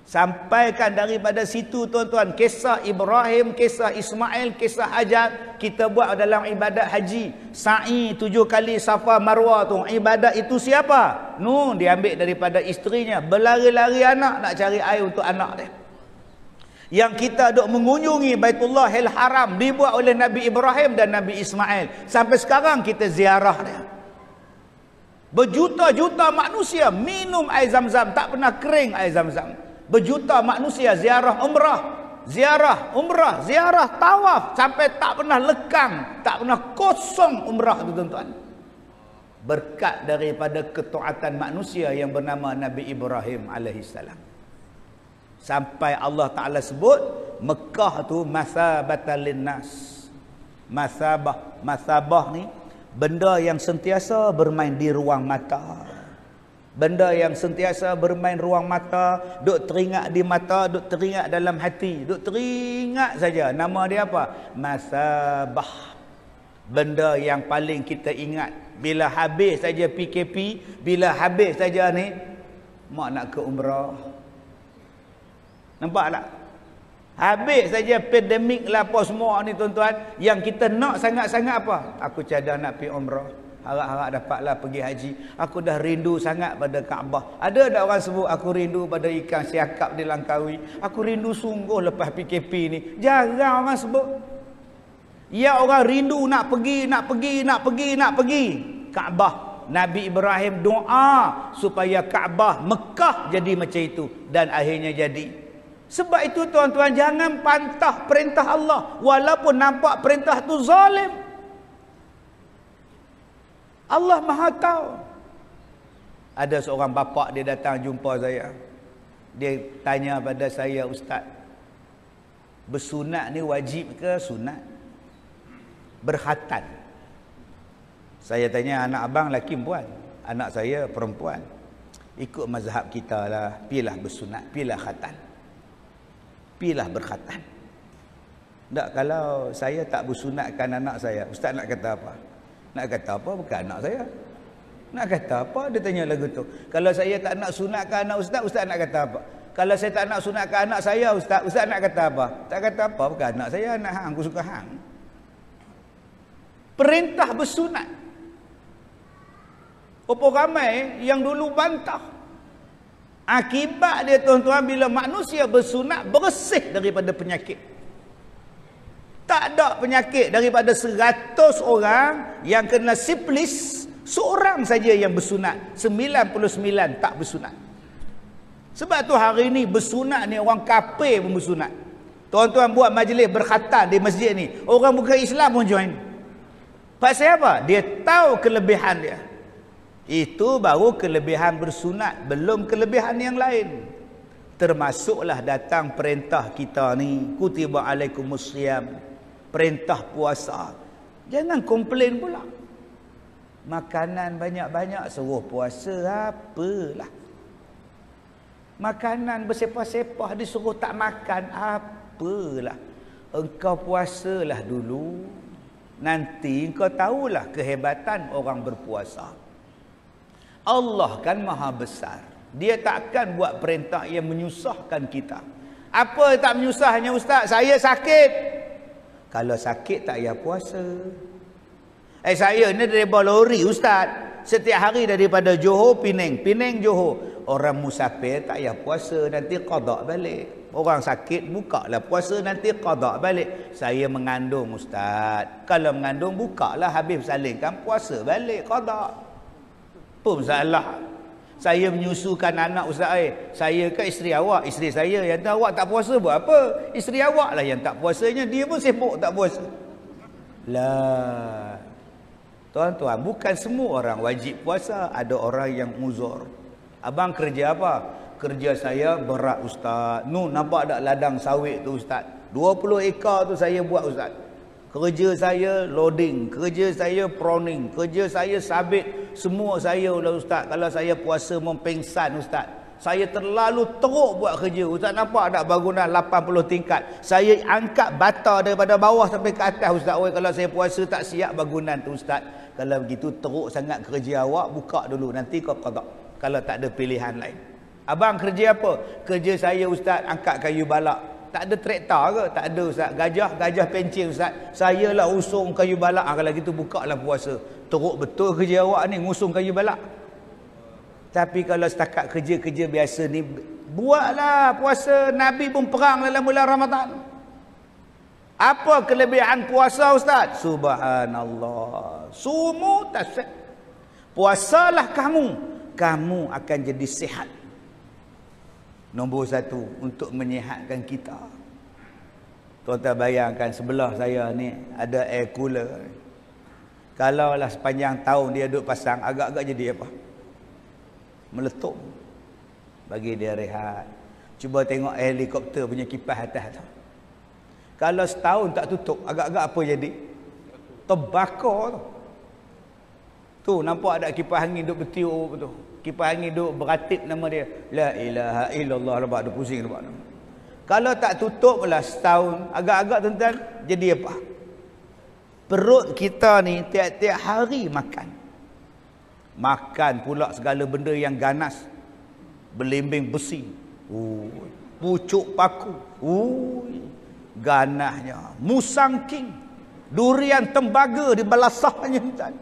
S3: Sampaikan daripada situ, tuan-tuan, kisah Ibrahim, kisah Ismail, kisah Hajar, kita buat dalam ibadat haji. Sa'i 7 kali Safa Marwah tu. Ibadat itu siapa? Diambil daripada isterinya. Berlari-lari anak nak cari air untuk anak dia. Yang kita duk mengunjungi Baitullahil Haram dibuat oleh Nabi Ibrahim dan Nabi Ismail. Sampai sekarang kita ziarah dia. Berjuta-juta manusia minum air Zam-Zam, tak pernah kering air Zam-Zam. Berjuta manusia ziarah umrah, ziarah tawaf, sampai tak pernah lekang, tak pernah kosong umrah tu, tuan-tuan. Berkat daripada ketaatan manusia yang bernama Nabi Ibrahim alaihissalam. Sampai Allah Ta'ala sebut Mekah tu masabatan linnas. Masabah ni benda yang sentiasa bermain di ruang mata. Benda yang sentiasa bermain ruang mata, duk teringat di mata, duk teringat dalam hati, duk teringat saja. Nama dia apa? Masabah. Benda yang paling kita ingat bila habis saja PKP, bila habis saja ni mak nak ke umrah. Nampak tak? Habis saja pandemik lah apa semua ni, tuan-tuan. Yang kita nak sangat-sangat apa? Aku cadang nak pergi umrah. Harap-harap dapatlah pergi haji. Aku dah rindu sangat pada Kaabah. Ada tak orang sebut aku rindu pada ikan siakap di Langkawi? Aku rindu sungguh lepas PKP ni. Jarang orang sebut. Ya, orang rindu nak pergi. Kaabah. Nabi Ibrahim doa supaya Kaabah Mekah jadi macam itu. Dan akhirnya jadi. Sebab itu, tuan-tuan, jangan pantah perintah Allah. Walaupun nampak perintah tu zalim. Allah Maha tahu. Ada seorang bapa, dia datang jumpa saya. Dia tanya pada saya, Ustaz, bersunat ni wajib ke sunat? Berkhatan. Saya tanya, anak abang lelaki perempuan? Anak saya perempuan. Ikut mazhab kita lah, pilah bersunat, pilah khatan. Pilah berkhatan. Tak, kalau saya tak bersunatkan anak saya, Ustaz nak kata apa? Nak kata apa? Bukan anak saya. Nak kata apa? Dia tanya lagu tu. Kalau saya tak nak sunatkan anak Ustaz, Ustaz nak kata apa? Kalau saya tak nak sunatkan anak saya, Ustaz nak kata apa? Tak kata apa, bukan anak saya, anak hang, aku suka hang. Perintah bersunat. Apa ramai yang dulu bantah. Akibat dia tuan-tuan, bila manusia bersunat, bersih daripada penyakit. Tak ada penyakit daripada 100 orang yang kena sifilis, seorang saja yang bersunat, 99 tak bersunat. Sebab tu hari ni bersunat ni orang kafir pun bersunat. Tuan-tuan buat majlis berkhatan di masjid ni, orang bukan Islam pun join. Pasal apa? Dia tahu kelebihan dia. Itu baru kelebihan bersunat, belum kelebihan yang lain. Termasuklah datang perintah kita ni, kutiba alaikumusiyam, perintah puasa. Jangan komplain pula. Makanan banyak-banyak suruh puasa, apalah. Makanan bersepah-sepah disuruh tak makan, apalah. Engkau puasalah dulu. Nanti engkau tahulah kehebatan orang berpuasa. Allah kan maha besar. Dia takkan buat perintah yang menyusahkan kita. Apa tak menyusahnya Ustaz? Saya sakit. Kalau sakit tak payah puasa. Saya ni daripada lori Ustaz. Setiap hari daripada Johor Penang, Penang Johor. Orang musafir tak payah puasa, nanti qada balik. Orang sakit bukalah puasa, nanti qada balik. Saya mengandung Ustaz. Kalau mengandung bukalah, habis salingkan puasa balik qada. Apa masalah? Saya menyusukan anak Ustaz. Saya ke isteri awak? Isteri saya yang tahu awak tak puasa buat apa? Isteri awak lah yang tak puasanya, dia pun sibuk tak puasa. Lah. Tuan-tuan, bukan semua orang wajib puasa, ada orang yang uzur. Abang kerja apa? Kerja saya berat Ustaz. Nampak tak ladang sawit tu Ustaz? 20 ekar tu saya buat Ustaz. Kerja saya loading, kerja saya proning, kerja saya sabit, semua saya lah Ustaz. Kalau saya puasa mempengsan Ustaz. Saya terlalu teruk buat kerja. Ustaz nampak tak bangunan 80 tingkat? Saya angkat bata daripada bawah sampai ke atas Ustaz. Kalau saya puasa tak siap bangunan tu Ustaz. Kalau begitu teruk sangat kerja awak, buka dulu, nanti kau qada. Kalau tak ada pilihan lain. Abang kerja apa? Kerja saya Ustaz angkat kayu balak. Tak ada traktor ke? Tak ada Ustaz. Gajah pencin Ustaz. Saya lah usung kayu balak. Kalau gitu buka lah puasa. Teruk betul kerja awak ni, ngusung kayu balak. Tapi kalau setakat kerja-kerja biasa ni, buatlah puasa. Nabi pun perang dalam bulan Ramadan. Apa kelebihan puasa Ustaz? Subhanallah. Sumu tasad. Puasalah kamu. Kamu akan jadi sihat. Nombor 1 untuk menyihatkan kita. Tuan-tuan bayangkan sebelah saya ni ada air cooler. Kalau lah sepanjang tahun dia duduk pasang, agak-agak jadi apa? Meletup. Bagi dia rehat. Cuba tengok helikopter punya kipas atas tu. Kalau setahun tak tutup, agak-agak apa jadi? Terbakar tu. Tu nampak ada kipas angin duk bertiup tu. Kipas angin duk beratip nama dia. La ilaha illallah, nampak dia pusing nampak. Kalau tak tutup lah setahun, agak-agak tuan-tuan jadi apa? Perut kita ni tiap-tiap hari makan. Makan pula segala benda yang ganas. Belimbing besi. Pucuk paku. Ganasnya. Musang king. Durian tembaga di balasahnya tuan.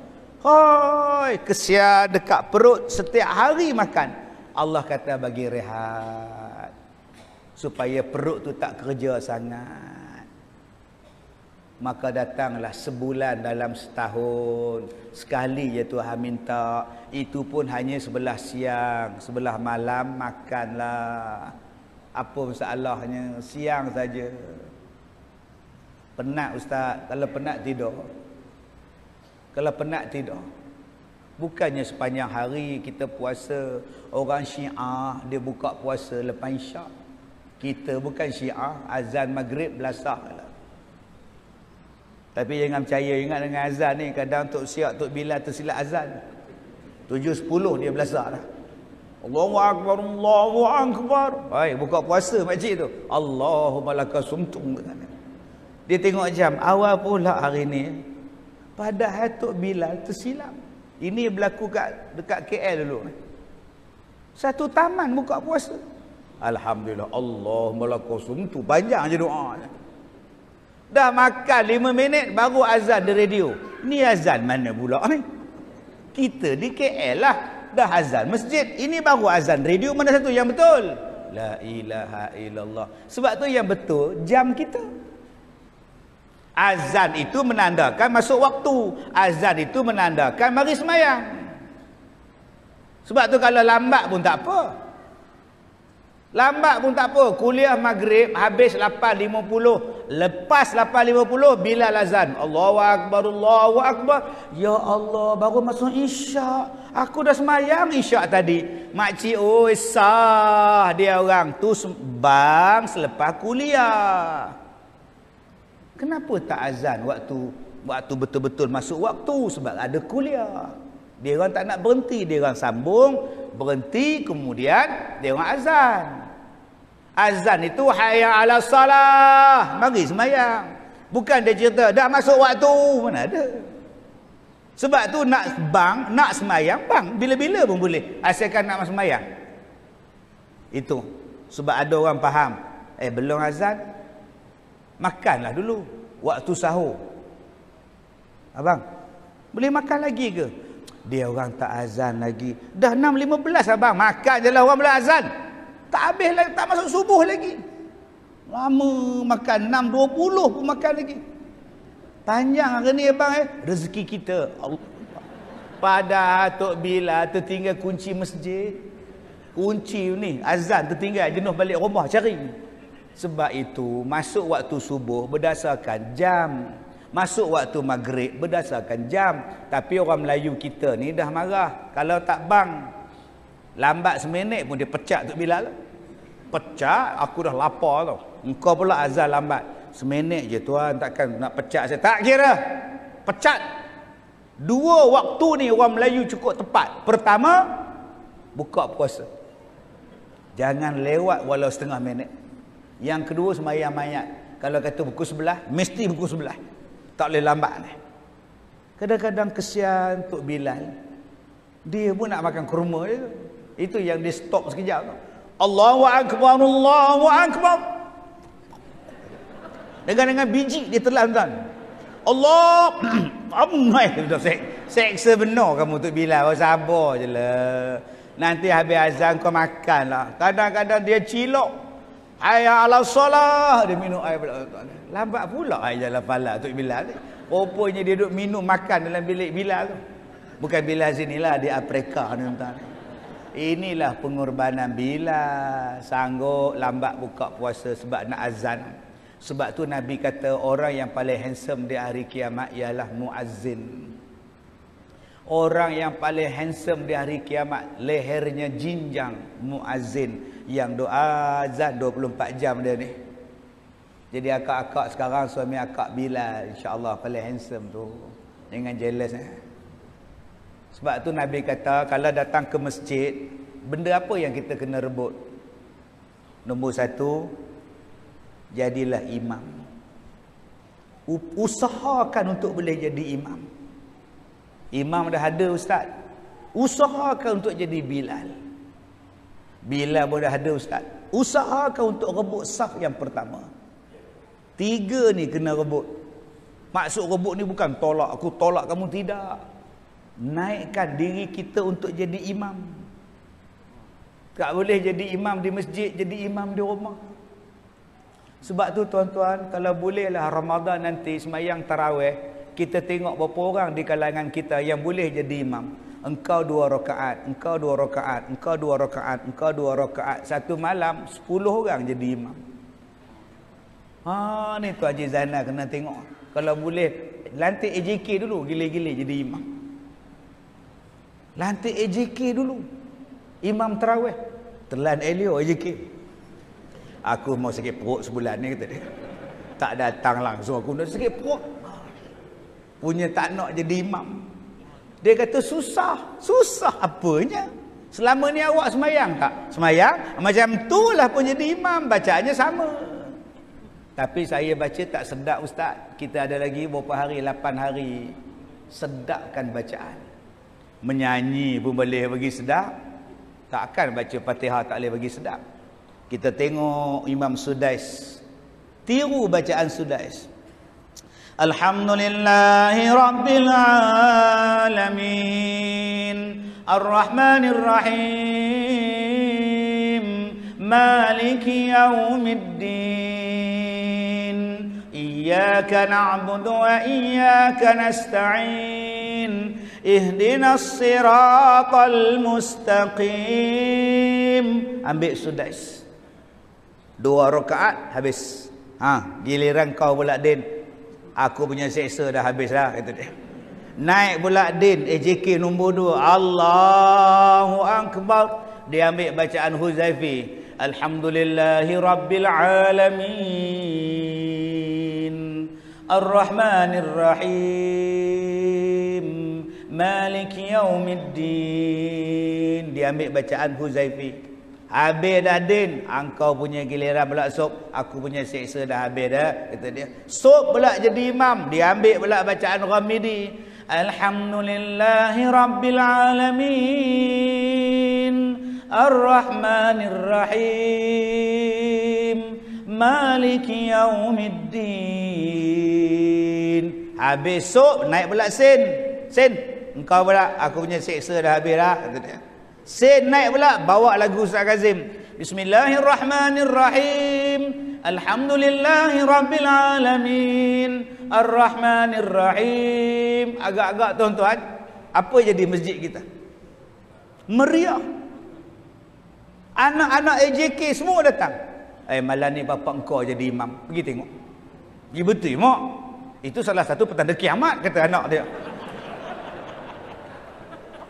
S3: Hoi, kesian dekat perut setiap hari makan. Allah kata bagi rehat. Supaya perut tu tak kerja sangat. Maka datanglah sebulan dalam setahun. Sekali je Tuhan minta. Itu pun hanya sebelah siang. Sebelah malam makanlah. Apa masalahnya? Siang saja. Penat Ustaz. Kalau penat tidur. Kalau penat tidur. Bukannya sepanjang hari kita puasa. Orang Syiah dia buka puasa lepas Isyak. Kita bukan Syiah, azan maghrib belasah lah. Tapi jangan percaya, ingat dengan azan ni, kadang Tok Siak, Tok Bilal tersilap azan. 7.10 dia belasah dah. Allahu Akbar, Allahu Akbar. Hai, buka puasa makcik tu. Allahumma laka sumtum. Dia tengok jam, awal pula hari ni. Padahal Tok Bilal tersilap. Ini berlaku dekat KL dulu. Satu taman buka puasa. Alhamdulillah, Allahumma lakasum tu panjang je doa. Dah makan 5 minit baru azan di radio. Ni azan mana pula ni? Kita di KL lah dah azan masjid, ini baru azan radio. Mana satu yang betul? La ilaha illallah. Sebab tu yang betul jam kita. Azan itu menandakan masuk waktu. Azan itu menandakan mari semayang. Sebab tu kalau lambat pun tak apa. Lambat pun tak apa. Kuliah maghrib habis 8.50. Lepas 8.50 Bilal azan. Allahu Akbar, Allahu Akbar. Ya Allah, baru masuk isyak. Aku dah semayang isyak tadi. Makcik, oh sah dia orang tu bang selepas kuliah. Kenapa tak azan waktu betul-betul masuk waktu? Sebab ada kuliah. Dia orang tak nak berhenti, dia orang sambung, berhenti, kemudian dia orang azan. Azan itu hayya ala salah, mari semayang. Bukan dia cerita dah masuk waktu, mana ada. Sebab tu nak semayang bang, bila-bila pun boleh, asalkan nak semayang. Itu sebab ada orang faham, belum azan, makanlah dulu waktu sahur. Abang, boleh makan lagi ke? Dia orang tak azan lagi. Dah 6.15 abang, makan je lah orang boleh azan. Tak habis lagi, tak masuk subuh lagi. Lama makan, 6.20 pun makan lagi. Panjang hari ni abang rezeki kita. Padahal Tok Bilal tertinggal kunci masjid. Kunci ni azan tertinggal, jenuh balik rumah cari. Sebab itu masuk waktu subuh berdasarkan jam. Masuk waktu maghrib berdasarkan jam. Tapi orang Melayu kita ni dah marah. Kalau tak bang, lambat seminit pun dia pecat Tok Bilal. Pecat, aku dah lapar tau. Engkau pula azan lambat. Seminit je tuan, takkan nak pecat saya. Tak kira. Pecat. 2 waktu ni orang Melayu cukup tepat. Pertama, buka puasa. Jangan lewat walau setengah minit. Yang kedua, sembahyang mayat. Kalau kata pukul 11, mesti pukul 11. Tak boleh lambat ni. Kadang-kadang kesian Tok Bilal. Dia pun nak makan kurma je. Itu yang dia stop sekejap tu. Allahu Akbar, Allahu Akbar. Dengan biji dia telan tuan. Allah. Seksa benar kamu Tok Bilal. Sabar je lah. Nanti habis azan kau makan lah. Kadang-kadang dia cilok. Hayya ala salah. Dia minum air. Lambat pula air jalan pala Tok Bilal ni. Rupanya dia duduk minum makan dalam bilik Bilal tu. Bukan Bilal sinilah, di Afrika ni tuan. Inilah pengorbanan Bilal. Sanggup lambat buka puasa sebab nak azan. Sebab tu Nabi kata orang yang paling handsome di hari kiamat ialah muazzin. Orang yang paling handsome di hari kiamat, lehernya jinjang, muazzin yang doa azan 24 jam dia ni. Jadi akak-akak sekarang suami akak Bilal, insya-Allah paling handsome tu. Jangan jealous Sebab tu Nabi kata kalau datang ke masjid, benda apa yang kita kena rebut? Nombor 1, jadilah imam. Usahakan untuk boleh jadi imam. Imam dah ada ustaz. Usahakan untuk jadi Bilal. Bilal pun dah ada ustaz. Usahakan untuk rebut saf yang pertama. 3 ni kena rebut. Maksud rebut ni bukan tolak aku tolak kamu, tidak. Naikkan diri kita untuk jadi imam. Tak boleh jadi imam di masjid, jadi imam di rumah. Sebab tu tuan-tuan, kalau bolehlah Ramadan nanti semayang tarawih, kita tengok berapa orang di kalangan kita yang boleh jadi imam. Engkau 2 rakaat, engkau 2 rakaat, engkau 2 rakaat, engkau 2 rakaat. Satu malam 10 orang jadi imam. Ni tu Haji Zainal kena tengok. Kalau boleh lantik AJK dulu, gila-gila jadi imam. Lantik AJK dulu. Imam tarawih. Telan Elio AJK. Aku mau sakit perut sebulan ni kata dia. Tak datang langsung, aku nak sakit perut. Punya tak nak jadi imam. Dia kata susah. Susah apanya? Selama ni awak semayang tak? Semayang? Macam tu lah pun jadi imam. Bacaannya sama. Tapi saya baca tak sedap ustaz. Kita ada lagi berapa hari? 8 hari. Sedapkan bacaan. Menyanyi pun boleh bagi sedap. Takkan baca Fatihah tak boleh bagi sedap. Kita tengok Imam Sudais. Tiru bacaan Sudais. Alhamdulillahi Rabbil Alamin Ar-Rahmanir Rahim Maliki Yawmiddin Iyyaka na'budu wa iyyaka nasta'in Ihdinas siratal mustaqim. Ambil Sudais 2 rakaat habis. Giliran kau pula Din, aku punya seksa dah habis dah, kata dia. Naik pula Din, AJK nombor 2, Allahu Akbar. Dia ambil bacaan Huzaifi, Alhamdulillahi Rabbil Alamin Ar-Rahmanir Rahim Maliki Yawmiddin. Dia ambil bacaan Huzaifi. Habis dah Din, engkau punya giliran pula Sob, aku punya seksa dah habis dah, kata dia. Sob pula jadi imam, dia ambil pula bacaan Ghamidi, Alhamdulillahi Rabbil Alamin Ar-Rahmanir Rahim Maliki Yawmiddin. Habis Sob, naik pula Sen, engkau pula, aku punya seksa dah habis dah, kata dia. Sen naik pula, bawa lagu Ustaz Kazim, Bismillahirrahmanirrahim Alhamdulillahi Rabbil Alamin Ar-Rahmanir Rahim. Agak-agak tuan-tuan, apa jadi masjid kita? Meriah. Anak-anak AJK semua datang. Malam ni bapak engkau jadi imam, pergi tengok. Pergi betul mak. Itu salah satu petanda kiamat, kata anak dia.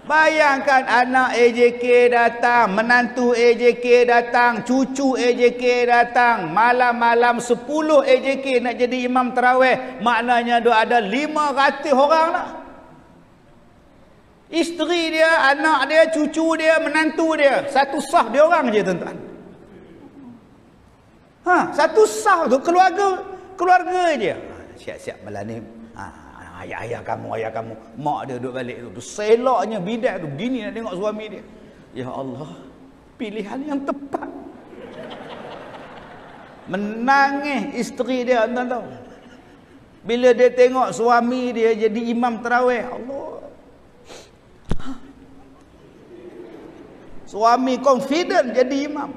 S3: Bayangkan anak AJK datang, menantu AJK datang, cucu AJK datang, malam-malam 10 AJK nak jadi imam tarawih, maknanya ada 500 orang lah. Isteri dia, anak dia, cucu dia, menantu dia, satu sah dia orang je tuan-tuan. Satu sah tu keluarga je. Siap-siap malam ni. Ayah kamu, mak dia duduk balik tu. Seloknya bidak tu, gini nak tengok suami dia. Ya Allah, pilihan yang tepat. Menangis isteri dia, tuan tahu. Bila dia tengok suami dia jadi imam tarawih, Allah. Suami confident jadi imam.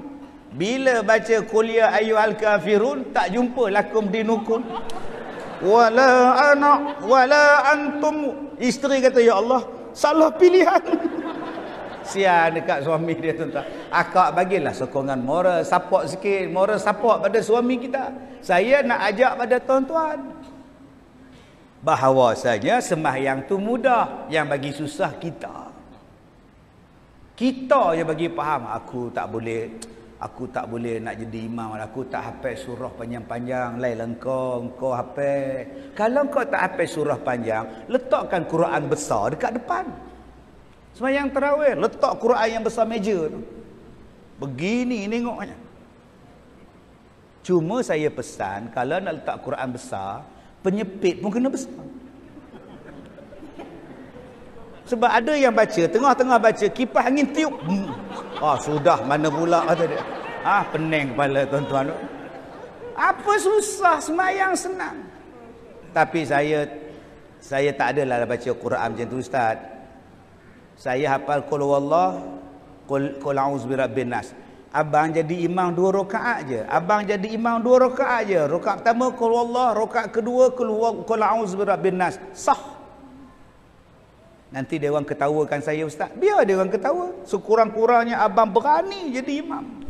S3: Bila baca kuliah ayyuhal kafirun, tak jumpa lakum dinukum. Wala anak wala antum. Isteri kata, ya Allah, salah pilihan. Sian dekat suami dia tuan-tuan. Akak bagilah sokongan moral support sikit, moral support pada suami kita. Saya nak ajak pada tuan-tuan, bahawasanya sembahyang tu mudah, yang bagi susah kita yang bagi faham. Aku tak boleh nak jadi imam, aku tak hafal surah panjang-panjang. Lain engkau hafal. Kalau kau tak hafal surah panjang, letakkan Quran besar dekat depan. Sembahyang tarawih, letak Quran yang besar meja tu. Begini tengoknya. Cuma saya pesan, kalau nak letak Quran besar, penyepit pun kena besar. Sebab ada yang baca, tengah-tengah baca, kipas angin tiup. Sudah, mana pula kata dia. Pening kepala tuan-tuan. Apa susah, sembahyang senang. Tapi saya tak adalah baca Quran macam tu Ustaz. Saya hafal qul huwallah, qul a'udzu birabbin nas. Abang jadi imam 2 rakaat je. Rakaat pertama qul huwallah, rakaat kedua qul a'udzu birabbin nas. Sah. Nanti dia orang ketawakan saya Ustaz. Biar dia orang ketawa. Sekurang-kurangnya abang berani jadi imam.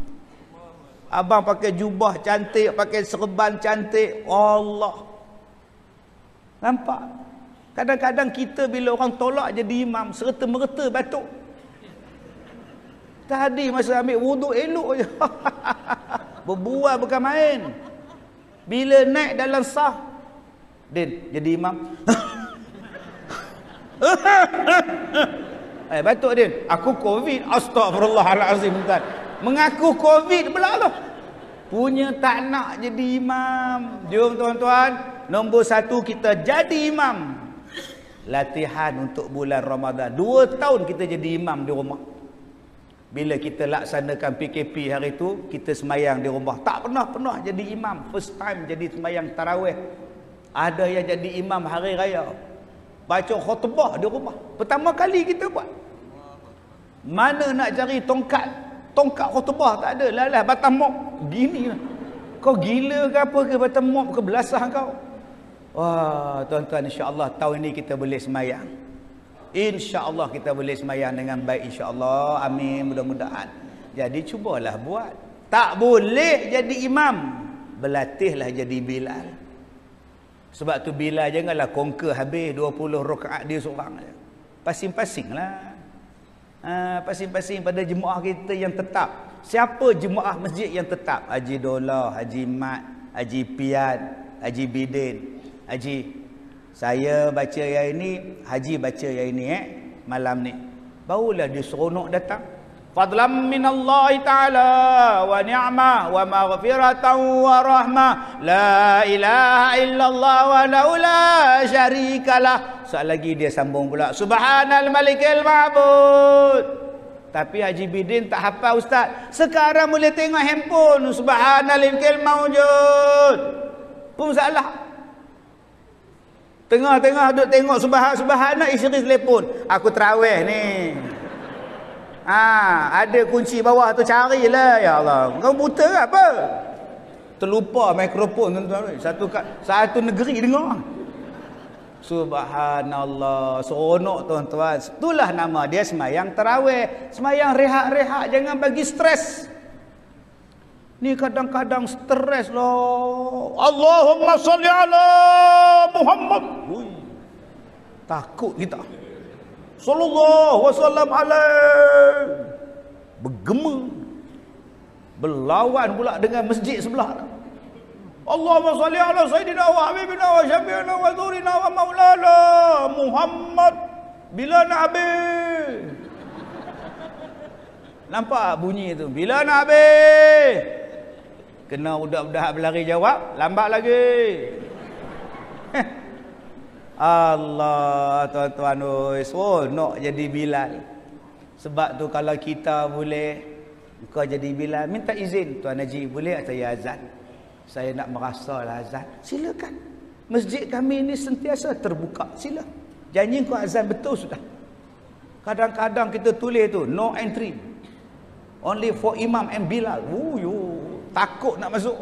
S3: Abang pakai jubah cantik, pakai serban cantik. Allah. Nampak? Kadang-kadang kita bila orang tolak jadi imam, serta-merta batuk. Tadi masa ambil wuduk elok je. Berbual bukan main. Bila naik dalam sah, Din jadi imam. Batuk Din, aku COVID. Astagfirullahalazim. Mengaku COVID pula tu. Punya tak nak jadi imam. Jom tuan-tuan, nombor 1 kita jadi imam. Latihan untuk bulan Ramadan. 2 tahun kita jadi imam di rumah. Bila kita laksanakan PKP hari tu, kita semayang di rumah. Tak pernah jadi imam. First time jadi semayang tarawih. Ada yang jadi imam hari raya. Baca khutbah di rumah. Pertama kali kita buat. Mana nak cari tongkat khutbah tak ada. Lalah batang mop. Gini lah. Kau gila ke apa ke batang mop ke belasah kau? Wah, tuan-tuan, insya-Allah tahun ini kita boleh semayang. InsyaAllah kita boleh semayang dengan baik, insyaAllah. Amin, mudah-mudahan. Jadi cubalah buat. Tak boleh jadi imam, berlatihlah jadi Bilal. Sebab tu Bilal janganlah conquer habis 20 rakaat dia seorang. Pasing-pasing lah. Pasing-pasing pada jemaah kita yang tetap. Siapa jemaah masjid yang tetap? Haji Dolah, Haji Mat, Haji Pian, Haji Bidin, Haji, saya baca yang ini, Haji baca yang ini malam ni. Barulah dia seronok datang. Fadlam minallahi ta'ala wa ni'mah wa maghfiratan wa rahmah. La ilaha illallah wa la syarikalah. Sekali lagi dia sambung pula. Subhanal malikil ma'bud. Tapi Haji Bidin tak hafal ustaz. Sekarang boleh tengok handphone. Subhanal malikil mawjud. Pun salah. Tengah-tengah duk tengok subhan-subhan, isteri telefon. Aku terawih ni. Ada kunci bawah tu, carilah. Ya Allah, kau buta ke apa? Terlupa mikrofon tuan-tuan. Satu negeri dengar. Subhanallah, seronok tuan-tuan. Itulah nama dia semayang tarawih. Semayang rehat-rehat, jangan bagi stres. Ni kadang-kadang stres lah. Allahumma salli ala Muhammad. Ui. Takut kita. Sallallahu wasallam alaih. Bergema. Berlawan pula dengan masjid sebelah. Allahumma salli ala Sayyidina wa Habibina wa Syafi'ina wa Zurina wa Maulana Muhammad. Bila nak habis? Nampak bunyi tu? Bila nak habis? Kena budak-budak berlari jawab, lambat lagi. Allah, tuan-tuan, seronok jadi Bilal. Sebab tu kalau kita boleh, kau jadi Bilal, minta izin, Tuan Haji, boleh tak saya azan? Saya nak merasalah azan. Silakan. Masjid kami ni sentiasa terbuka. Sila. Janji kau azan betul sudah. Kadang-kadang kita tulis tu, no entry. Only for Imam and Bilal. Takut nak masuk.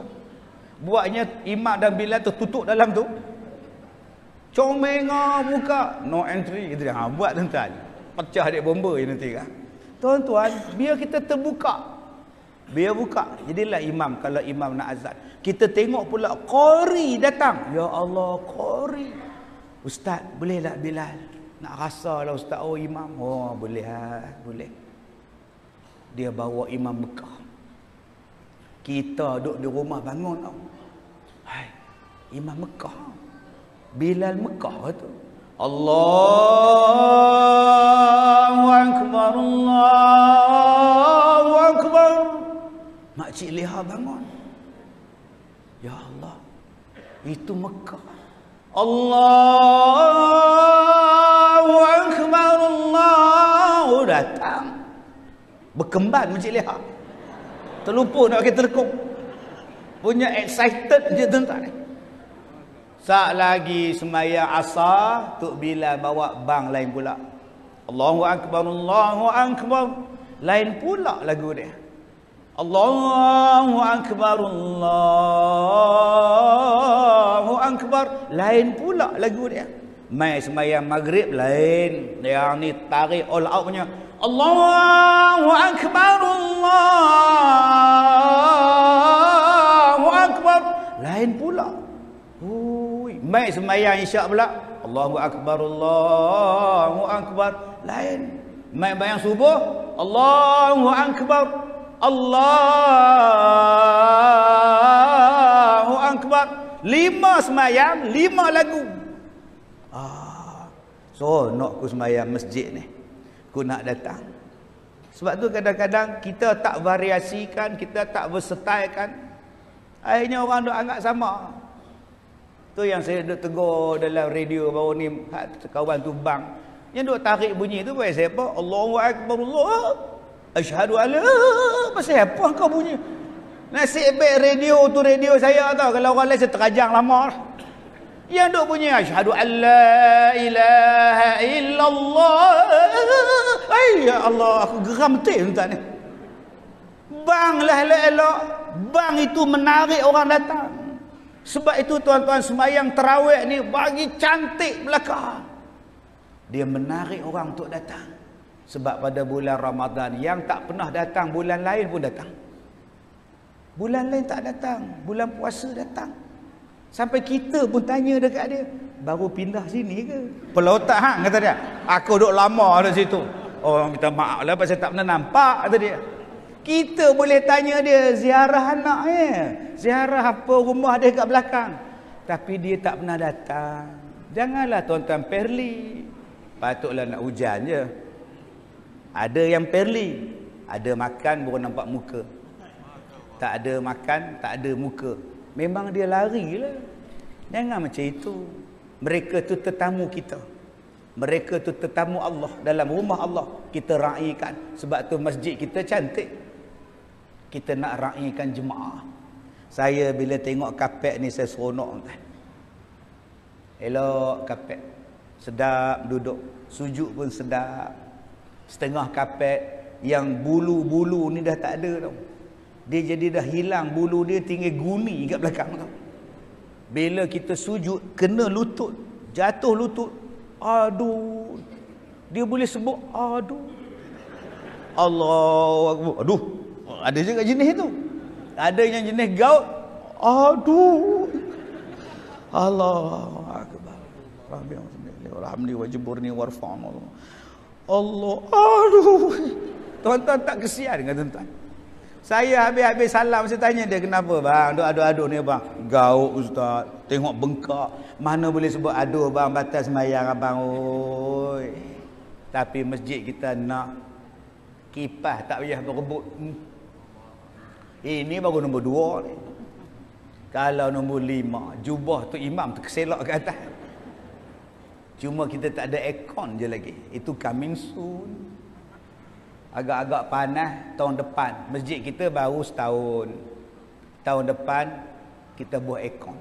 S3: Buatnya imam dan Bilal tu tutup dalam tu. Comengah buka. No entry. Gitu. Buat tuan-tuan. Pecah dia bomba je nanti kan. Tuan-tuan, biar kita terbuka. Biar buka. Jadilah imam kalau imam nak azan. Kita tengok pula qari datang. Ya Allah, qari. Ustaz, bolehlah Bilal? Nak rasa lah Ustaz. Oh, imam. Oh, boleh lah. Boleh. Dia bawa imam Mekah. Kita duduk di rumah bangun tau. Hai, imam Mekah. Bilal Mekah tu. Allahu Akbar, Allahu Akbar. Makcik Leha bangun. Ya Allah, itu Mekah. Allahu Akbar, Allahu datang. Berkemban Makcik Leha. Terlupa nak pakai telekung. Punya excited je tuan-tuan. Sat lagi semayang asar, Tok Bilal bawa bang lain pula. Allahu Akbar, Allahu Akbar. Lain pula lagu dia. Allahu Akbar, Allahu Akbar. Lain pula lagu dia. Mai semayang maghrib lain. Yang ni tarik all out punya. Allahu Akbar, Allahu Akbar. Lain pula. Mai semayang isyak pula. Allahu Akbar, Allahu Akbar. Lain. Mai bayang subuh. Allahu Akbar, Allahu Akbar. 5 semayang, 5 lagu. Seronok ku semayang masjid ni. Ku nak datang. Sebab tu kadang-kadang kita tak variasikan, kita tak versatile-kan. Akhirnya orang duk anggap sama. Tu yang saya duk tegur dalam radio baru ni, kawan tu bang. Yang duk tarik bunyi tu buat siapa? Allahu Akbar, Allah. Asyhadu alla, pasal apa kau bunyi? Nasib baik radio tu radio saya tau. Kalau orang lain saya terajang lama lah. Yang duk bunyi asyhadu alla ilaha illallah. Ai ya Allah, aku geram betul tuan ni. Bang lah elok-elok. Bang itu menarik orang datang. Sebab itu tuan-tuan sembahyang tarawih ni bagi cantik belakang. Dia menarik orang untuk datang. Sebab pada bulan Ramadan yang tak pernah datang, bulan lain pun datang. Bulan lain tak datang, bulan puasa datang. Sampai kita pun tanya dekat dia, baru pindah sini ke? Pulau tak hang kata dia. Aku duduk lama di situ. Oh, minta maaf lah pasal tak pernah nampak kata dia. Kita boleh tanya dia ziarah anaknya, ziarah apa rumah dia kat belakang. Tapi dia tak pernah datang. Janganlah tuan-tuan perli. Patutlah nak hujan je. Ada yang perli, ada makan baru nampak muka. Tak ada makan, tak ada muka. Memang dia lari lah. Jangan macam itu. Mereka tu tetamu kita. Mereka tu tetamu Allah. Dalam rumah Allah kita raikan. Sebab tu masjid kita cantik. Kita nak raikan jemaah. Saya bila tengok kapet ni saya seronok. Elok kapet. Sedap duduk. Sujud pun sedap. Setengah kapet yang bulu-bulu ni dah tak ada tau. Dia jadi dah hilang bulu dia, tinggal guni kat belakang tau. Bila kita sujud kena lutut, jatuh lutut, aduh. Dia boleh sebut aduh. Allahu akbar. Aduh. Ada juga jenis tu. Ada yang jenis gaut. Aduh. Allahu akbar. Alhamdulillah wajburni warfa'na. Allah, aduh. Tuan-tuan tak kesian dengan tuan-tuan. Saya habis-habis salam, saya tanya dia, kenapa bang? Duk adu-adu ni bang. Gauk ustaz, tengok bengkak. Mana boleh sebut aduh bang, batas sembahyang abang. Oi. Tapi masjid kita nak kipas tak payah berebut. Ini baru nombor 2 ni. Kalau nombor 5, jubah tu imam terkeselak ke atas. Cuma kita tak ada aircon je lagi. Itu coming soon. Agak-agak panas tahun depan. Masjid kita baru setahun. Tahun depan kita buat aircon.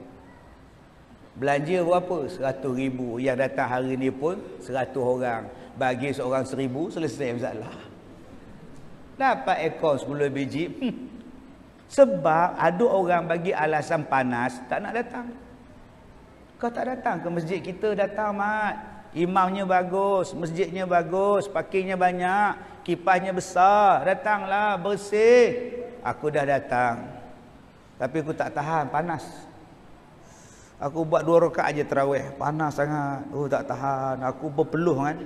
S3: Belanja berapa? 100,000. Yang datang hari ni pun 100 orang. Bagi seorang 1,000, selesai masalah. Dapat aircon 10 biji. Sebab ada orang bagi alasan panas tak nak datang. Kau tak datang ke masjid kita, datang mat. Imamnya bagus, masjidnya bagus, parkingnya banyak, kipasnya besar. Datanglah, bersih. Aku dah datang. Tapi aku tak tahan, panas. Aku buat 2 rakaat aja tarawih, panas sangat. Oh tak tahan, aku berpeluh kan.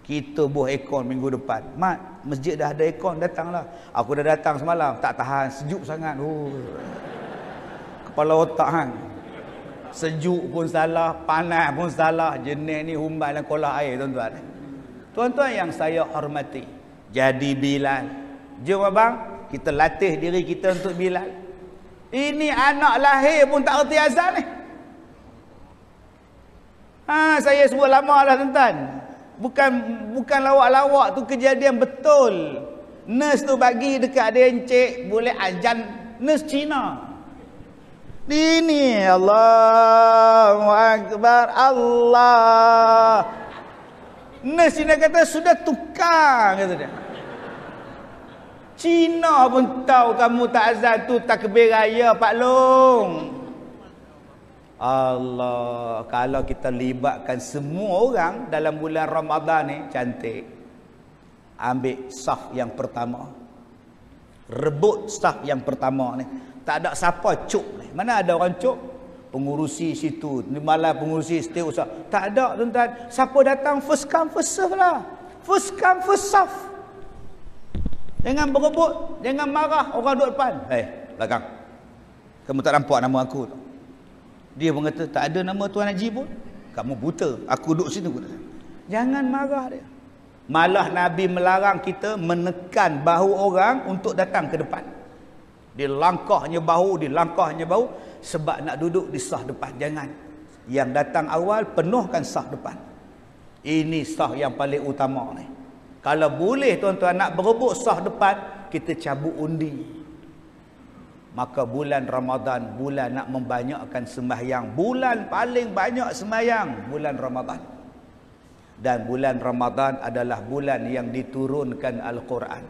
S3: Kita buat aircon minggu depan. Mat, masjid dah ada aircon, datanglah. Aku dah datang semalam, tak tahan, sejuk sangat. Oh. Kepala otak hang. Sejuk pun salah, panas pun salah. Jenis ni humbai dalam kolah air tuan-tuan. Tuan-tuan yang saya hormati, jadi Bilal. Jom abang, kita latih diri kita untuk Bilal. Ini anak lahir pun tak erti azan ni. Saya sebut lama lah tuan-tuan. Bukan lawak-lawak tu, kejadian betul. Nurse tu bagi dekat dia, encik boleh azan. Nurse Cina. Ini Allahu Akbar, Allah. Nurse Cina kata sudah tukar, kata dia. Cina pun tahu kamu tak azan tu takbir raya Pak Long. Allah, kalau kita libatkan semua orang dalam bulan Ramadan ni, cantik. Ambil saf yang pertama. Rebut saf yang pertama ni. Tak ada siapa cuk ni. Mana ada orang cuk? Pengurusi situ, ni malah pengurusi setiausaha. Tak ada tuan-tuan. Siapa datang first come first serve lah. First come first serve. Jangan berebut, jangan marah orang duduk depan. Belakang. Kamu tak nampak nama aku tu? Dia pun kata, tak ada nama Tuan Haji pun. Kamu buta, aku duduk sini. Jangan marah dia. Malah Nabi melarang kita menekan bahu orang untuk datang ke depan. Dilangkahnya bahu, sebab nak duduk di sah depan. Jangan. Yang datang awal, penuhkan sah depan. Ini sah yang paling utama ni. Kalau boleh tuan-tuan nak berebut sah depan, kita cabut undi. Maka bulan Ramadan, bulan nak membanyakkan sembahyang. Bulan paling banyak sembahyang, bulan Ramadan. Dan bulan Ramadan adalah bulan yang diturunkan Al-Quran.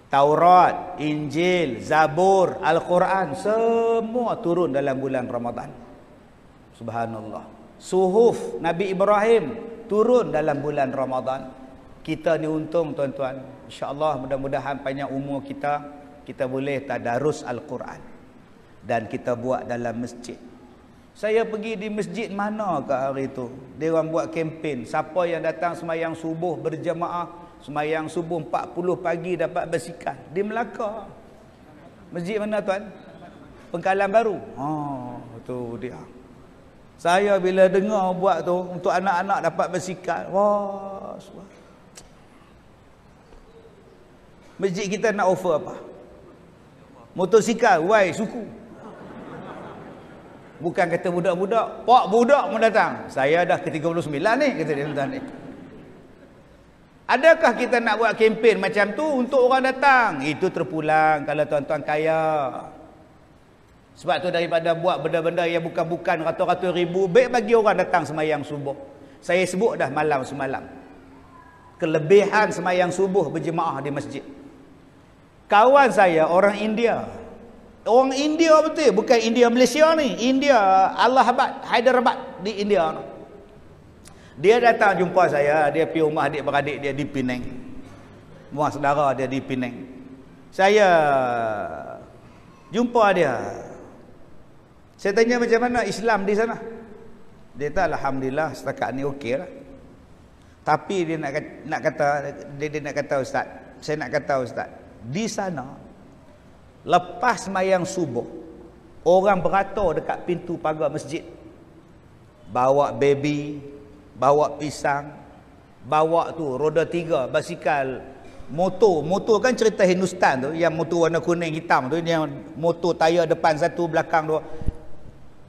S3: Taurat, Injil, Zabur, Al-Quran, semua turun dalam bulan Ramadan. Subhanallah. Suhuf Nabi Ibrahim turun dalam bulan Ramadan. Kita ni untung tuan-tuan. InsyaAllah mudah-mudahan panjang umur kita boleh tadarus Al-Quran. Dan kita buat dalam masjid. Saya pergi di masjid mana ke hari itu? Dia orang buat kempen. Siapa yang datang semayang subuh berjemaah, semayang subuh 40 pagi dapat basikal. Di Melaka. Masjid mana tuan? Pengkalan Baru. Oh, tu dia. Saya bila dengar buat tu untuk anak-anak dapat basikal. Wah, masjid kita nak offer apa? Motosikal, why suku. Bukan kata budak-budak, pak budak pun datang. Saya dah ke 39 ni, kata dia tuan ni. Adakah kita nak buat kempen macam tu untuk orang datang? Itu terpulang kalau tuan-tuan kaya. Sebab tu daripada buat benda-benda yang bukan-bukan ratus-ratus ribu, baik bagi orang datang semayang subuh. Saya sebut dah malam semalam. Kelebihan semayang subuh berjemaah di masjid. Kawan saya orang India. Orang India betul, bukan India Malaysia ni. India, Allahabad, Hyderabad di India. Dia datang jumpa saya, dia pergi rumah adik-beradik dia di Penang. Rumah saudara dia di Penang. Saya jumpa dia. Saya tanya macam mana Islam di sana. Dia kata alhamdulillah setakat ni okey lah. Tapi dia nak kata ustaz, saya nak kata ustaz, di sana lepas sembahyang subuh, orang beratur dekat pintu pagar masjid. Bawa baby, bawa pisang, bawa tu roda 3, basikal, motor kan cerita Hindustan tu, yang motor warna kuning hitam tu, yang motor tayar depan satu, belakang dua.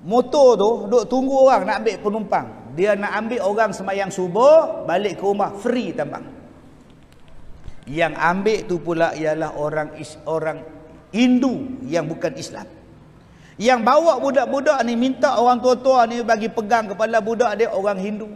S3: Motor tu duk tunggu orang nak ambil penumpang. Dia nak ambil orang sembahyang subuh, balik ke rumah free tambang. Yang ambil tu pula ialah orang Hindu yang bukan Islam. Yang bawa budak-budak ni, minta orang tua-tua ni bagi pegang kepala budak dia, orang Hindu.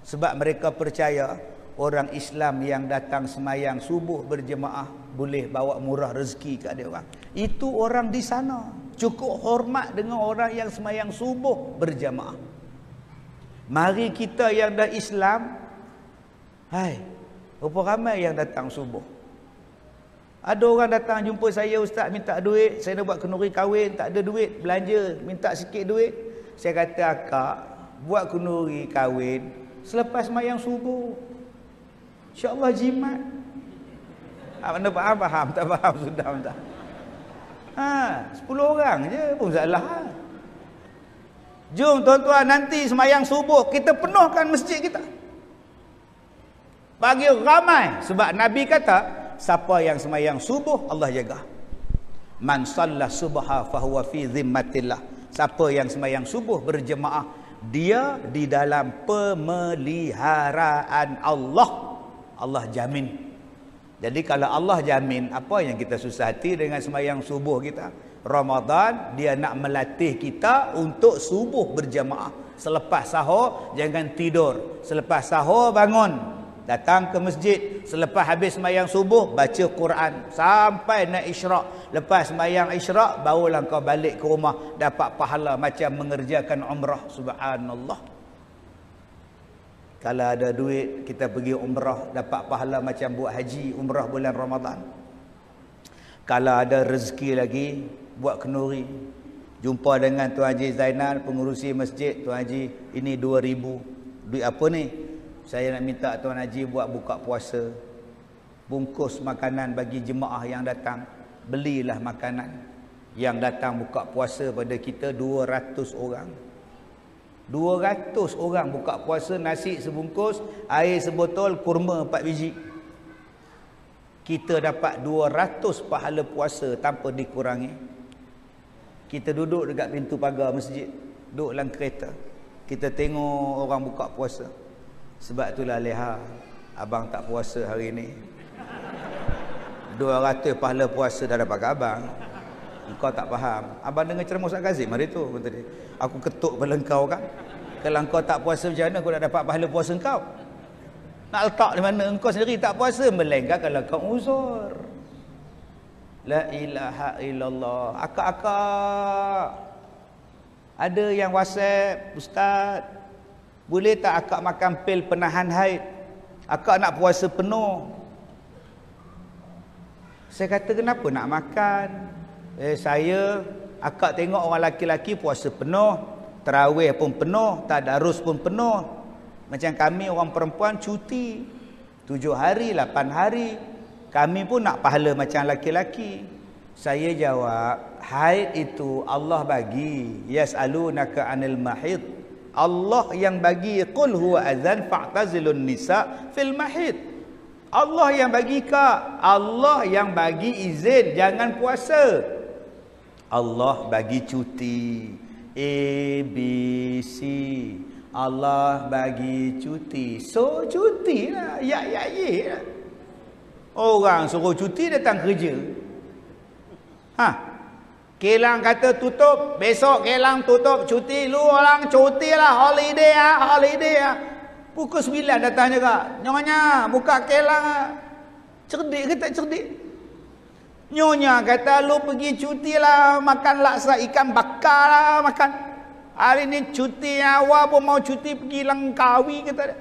S3: Sebab mereka percaya orang Islam yang datang semayang subuh berjemaah boleh bawa murah rezeki kat dia orang. Itu orang di sana. Cukup hormat dengan orang yang semayang subuh berjemaah. Mari kita yang dah Islam, hai, berapa ramai yang datang subuh? Ada orang datang jumpa saya, ustaz minta duit, saya nak buat kenduri kahwin, tak ada duit, belanja, minta sikit duit. Saya kata, akak, buat kenduri kahwin selepas sembahyang subuh. InsyaAllah jimat. Mana faham? Tak faham sudah. 10 orang je pun salah. Jom tuan-tuan, nanti sembahyang subuh kita penuhkan masjid kita. Bagi ramai. Sebab Nabi kata, siapa yang sembahyang subuh Allah jaga. Man shalla subha fahuwa fi zimmatillah. Siapa yang sembahyang subuh berjemaah, dia di dalam pemeliharaan Allah. Allah jamin. Jadi kalau Allah jamin, apa yang kita susah hati dengan sembahyang subuh kita? Ramadan dia nak melatih kita untuk subuh berjemaah. Selepas sahur jangan tidur. Selepas sahur bangun, datang ke masjid. Selepas habis sembahyang subuh baca Quran sampai nak isyraq. Lepas sembahyang isyraq barulah kau balik ke rumah, dapat pahala macam mengerjakan umrah. Subhanallah. Kalau ada duit kita pergi umrah, dapat pahala macam buat haji umrah bulan Ramadan. Kalau ada rezeki lagi, buat kenduri. Jumpa dengan Tuan Haji Zainal, pengurusi masjid. Tuan Haji, ini 2,000. Duit apa ni? Saya nak minta Tuan Haji buat buka puasa. Bungkus makanan bagi jemaah yang datang. Belilah makanan. Yang datang buka puasa pada kita 200 orang. 200 orang buka puasa, nasi sebungkus, air sebotol, kurma 4 biji. Kita dapat 200 pahala puasa tanpa dikurangi. Kita duduk dekat pintu pagar masjid, duduk dalam kereta, kita tengok orang buka puasa. Sebab itulah leha, abang tak puasa hari ni. 200 pahala puasa dah dapat kat abang. Engkau tak faham. Abang dengar ceramah Ustaz Kazim hari tu kata dia. Aku ketuk kepala engkau kan. Kalau engkau tak puasa macam mana aku nak dapat pahala puasa engkau? Nak letak di mana? Engkau sendiri tak puasa, melainkan kalau kau uzur. La ilaha illallah. Akak-akak, ada yang WhatsApp, Ustaz, boleh tak akak makan pil penahan haid? Akak nak puasa penuh. Saya kata, kenapa nak makan? Akak tengok orang laki-laki puasa penuh, tarawih pun penuh, tadarus pun penuh. Macam kami orang perempuan cuti 7 hari, 8 hari. Kami pun nak pahala macam laki-laki. Saya jawab, haid itu Allah bagi. Yas'alunaka 'anil mahid. Allah yang bagi, qul huwa adzan fa'tazilun nisa fil mahid. Allah yang bagi kak. Allah yang bagi izin jangan puasa. Allah bagi cuti. A, B, C. Allah bagi cuti. So cuti lah. Ya lah. Orang suruh cuti datang kerja. Kelang kata tutup, besok Kelang tutup, cuti. Lu orang cuti lah, holiday lah. Pukul 9 datang juga. Nyonya, buka Kelang lah. Cerdik ke tak cerdik? Nyonya kata, lu pergi cuti lah, makan laksa ikan bakar lah, makan. Hari ni cuti awal pun mau cuti pergi Langkawi, kata dia.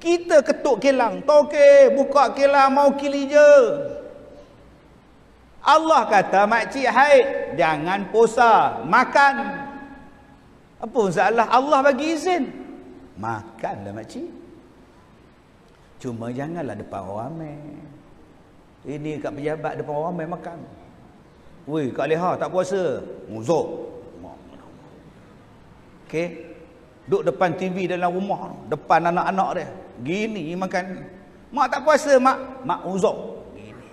S3: Kita ketuk Kelang. Toke, buka Kelang, mau kili je. Allah kata, makcik haid, jangan puasa, makan. Apa masalah? Allah bagi izin. Makanlah makcik. Cuma janganlah depan orang ramai. Ini kat pejabat depan orang ramai makan. Weh, Kak Leha tak puasa. Muzuk. Okey. Duduk depan TV dalam rumah, depan anak-anak dia. Gini makan. Mak tak puasa, mak uzur. Gini.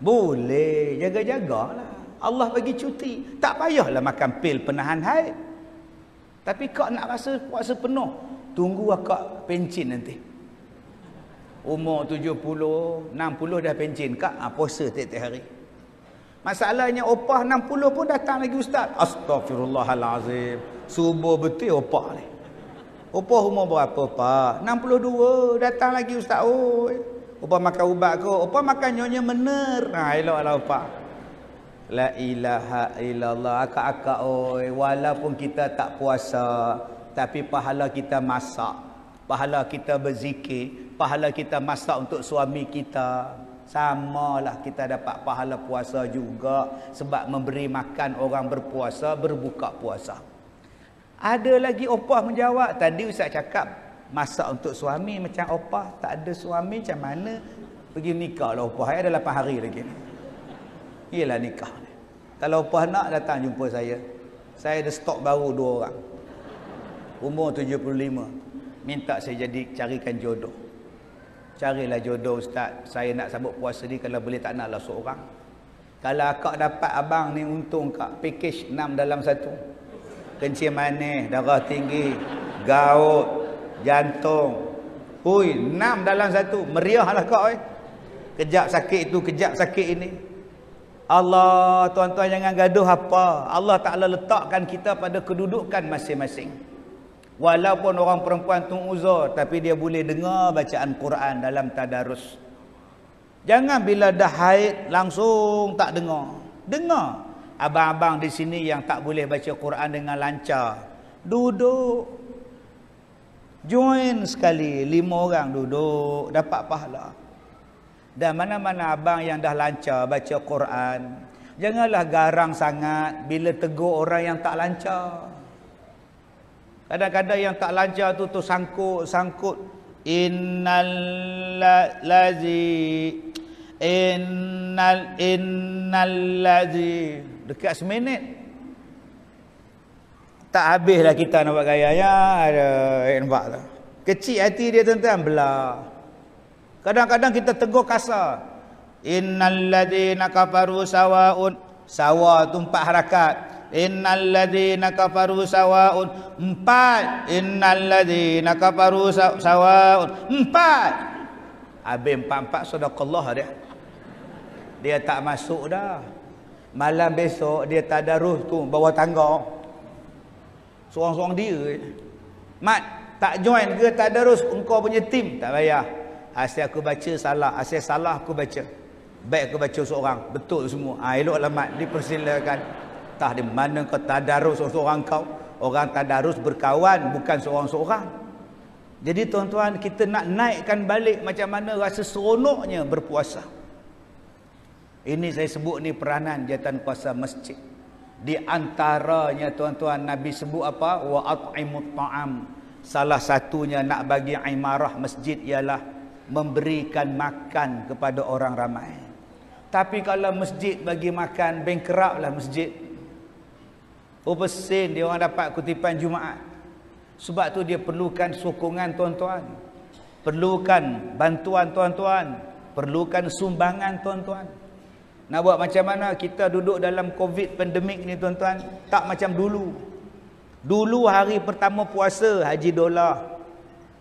S3: Boleh, jaga-jagalah. Allah bagi cuti. Tak payahlah makan pil penahan haid. Tapi kau nak rasa puasa penuh, tunggu akak pencin nanti. Umur 70, 60 dah pencin. Kak, puasa tiap-tiap hari. Masalahnya opah 60 pun datang lagi ustaz. Astaghfirullahalazim. Subuh betul opah ni. Opah umur berapa pak? 62 datang lagi ustaz. Oi. Opah makan ubat ke? Opah makan nyonya mener. Eloklah opah. La ilaha illallah. Akak-akak oi, walaupun kita tak puasa, tapi pahala kita masak, pahala kita berzikir, pahala kita masak untuk suami kita, samalah kita dapat pahala puasa juga, sebab memberi makan orang berpuasa, berbuka puasa. Ada lagi opah menjawab, tadi ustaz cakap masak untuk suami, macam opah tak ada suami macam mana pergi nikah lah opah, ada 8 hari lagi. Ialah nikah. Kalau opah nak datang jumpa saya. Saya ada stok baru 2 orang. Umur 75. Minta saya jadi carikan jodoh. Carilah jodoh ustaz. Saya nak sambut puasa ni, kalau boleh tak naklah seorang. Kalau akak dapat abang ni untung kak. Package 6 dalam 1. Kencing manis, darah tinggi, gaut, jantung. Hui, 6 dalam 1. Meriahlah kak oi. Kejap sakit itu, kejap sakit ini. Allah, tuan-tuan jangan gaduh apa. Allah Ta'ala letakkan kita pada kedudukan masing-masing. Walaupun orang perempuan tu uzur, tapi dia boleh dengar bacaan Quran dalam tadarus. Jangan bila dah haid langsung tak dengar. Dengar. Abang-abang di sini yang tak boleh baca Quran dengan lancar, duduk. Join sekali, 5 orang duduk, dapat pahala. Dan mana-mana abang yang dah lancar baca Quran, janganlah garang sangat bila tegur orang yang tak lancar. Kadang-kadang yang tak lancar tu sangkut innal ladzi dekat seminit tak habislah kita nak buat gaya ya. Nampak tak? Kecil hati dia tuan-tuan, belah. Kadang-kadang kita tegur kasar. Innal ladzina kafaru sawaun. Sawa tu 4 harakat. Innal ladzina kafaru sawaun. 4. Innal ladzina kafaru sawaun. 4. Habis 44 sedekah dia. Dia tak masuk dah. Malam besok dia tadarus tu bawah tangga. Seorang-seorang dia. Mat, tak join ke tadarus engkau punya tim? Tak payah. Asyik aku baca salah, asyik salah aku baca. Baik aku baca seorang, betul semua. Eloklah mat, dipersilakan. Tah di mana kau tadarus seorang kau? Orang tadarus berkawan, bukan seorang-seorang. Jadi tuan-tuan, kita nak naikkan balik macam mana rasa seronoknya berpuasa. Ini saya sebut ni peranan jawatan kuasa masjid. Di antaranya tuan-tuan, Nabi sebut apa? Wa at'imut ta'am. Salah satunya nak bagi imarah masjid ialah memberikan makan kepada orang ramai. Tapi kalau masjid bagi makan, bankrupt lah masjid. Sen dia orang dapat kutipan Jumaat. Sebab tu dia perlukan sokongan tuan-tuan. Perlukan bantuan tuan-tuan. Perlukan sumbangan tuan-tuan. Nak buat macam mana kita duduk dalam COVID pandemik ni tuan-tuan? Tak macam dulu. Dulu hari pertama puasa Haji Dola.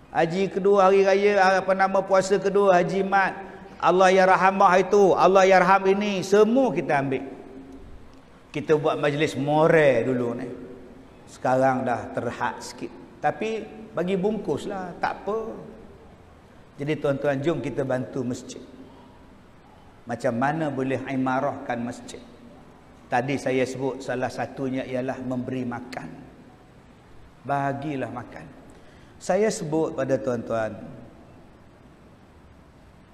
S3: Haji kedua hari raya puasa kedua Haji Mat. Allah ya rahamah itu, Allah ya raham ini, semua kita ambil. Kita buat majlis more dulu ni. Sekarang dah terhad sikit. Tapi bagi bungkus lah, tak apa. Jadi tuan-tuan, jom kita bantu masjid. Macam mana boleh imarahkan masjid? Tadi saya sebut salah satunya ialah memberi makan. Bagilah makan. Saya sebut pada tuan-tuan,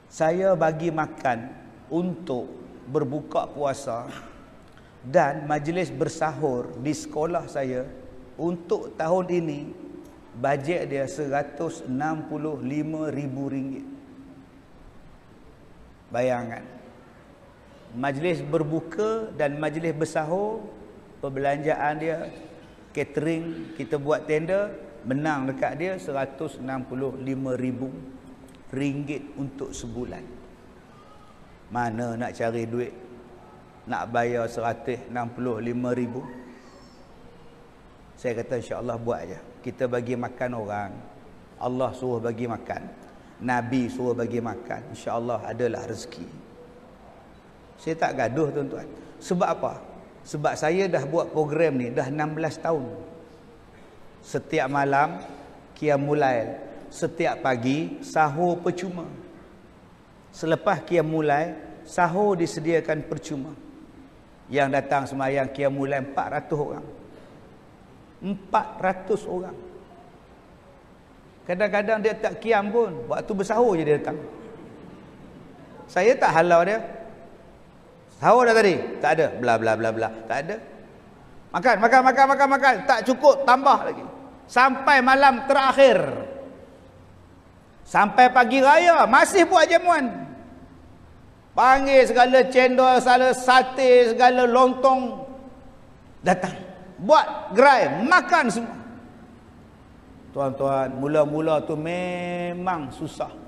S3: saya bagi makan untuk berbuka puasa dan majlis bersahur di sekolah saya untuk tahun ini, bajet dia RM165,000. Bayangkan. Majlis berbuka dan majlis bersahur, perbelanjaan dia, catering, kita buat tender, menang dekat dia RM165,000 untuk sebulan. Mana nak cari duit nak bayar RM165,000? Saya kata insya-Allah buat aja. Kita bagi makan orang. Allah suruh bagi makan. Nabi suruh bagi makan. Insya-Allah adalah rezeki. Saya tak gaduh tuan-tuan. Sebab apa? Sebab saya dah buat program ni dah 16 tahun. Setiap malam qiyamul lail, setiap pagi sahur percuma. Selepas qiyamul lail, sahur disediakan percuma. Yang datang sembahyang qiyamul lail 400 orang. 400 orang. Kadang-kadang dia tak qiyam pun, waktu bersahur je dia datang. Saya tak halau dia. Sahur dah tadi? Tak ada. Bla bla bla bla. Tak ada. Makan. Tak cukup, tambah lagi. Sampai malam terakhir. Sampai pagi raya masih buat jamuan. Panggil segala cendol, segala sate, segala lontong. Datang. Buat gerai, makan semua. Tuan-tuan, mula-mula tu memang susah.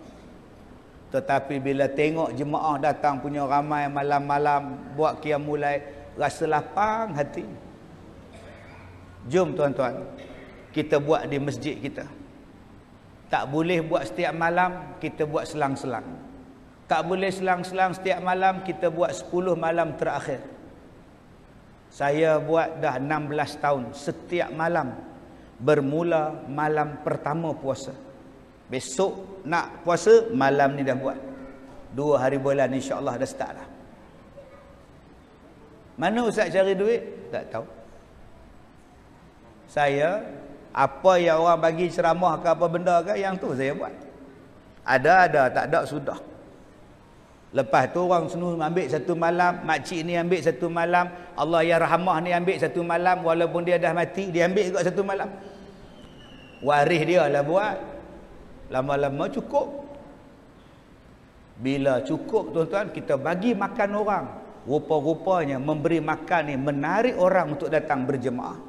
S3: Tetapi bila tengok jemaah datang punya ramai malam-malam buat qiyamul lail, rasa lapang hati. Jom tuan-tuan, kita buat di masjid kita. Tak boleh buat setiap malam, kita buat selang-selang. Tak boleh selang-selang setiap malam, kita buat 10 malam terakhir. Saya buat dah 16 tahun, setiap malam. Bermula malam pertama puasa. Besok nak puasa, malam ni dah buat. 2 hari bulan insya-Allah dah start dah. Mana ustaz cari duit? Tak tahu. Saya, apa yang orang bagi ceramah ke apa benda ke, yang tu saya buat. Ada, tak ada, sudah. Lepas tu orang semua ambil satu malam, makcik ni ambil satu malam, Allah ya rahmah ni ambil satu malam, walaupun dia dah mati, dia ambil juga satu malam. Waris dia lah buat. Lama-lama cukup. Bila cukup tuan-tuan, kita bagi makan orang. Rupa-rupanya memberi makan ni menarik orang untuk datang berjemaah.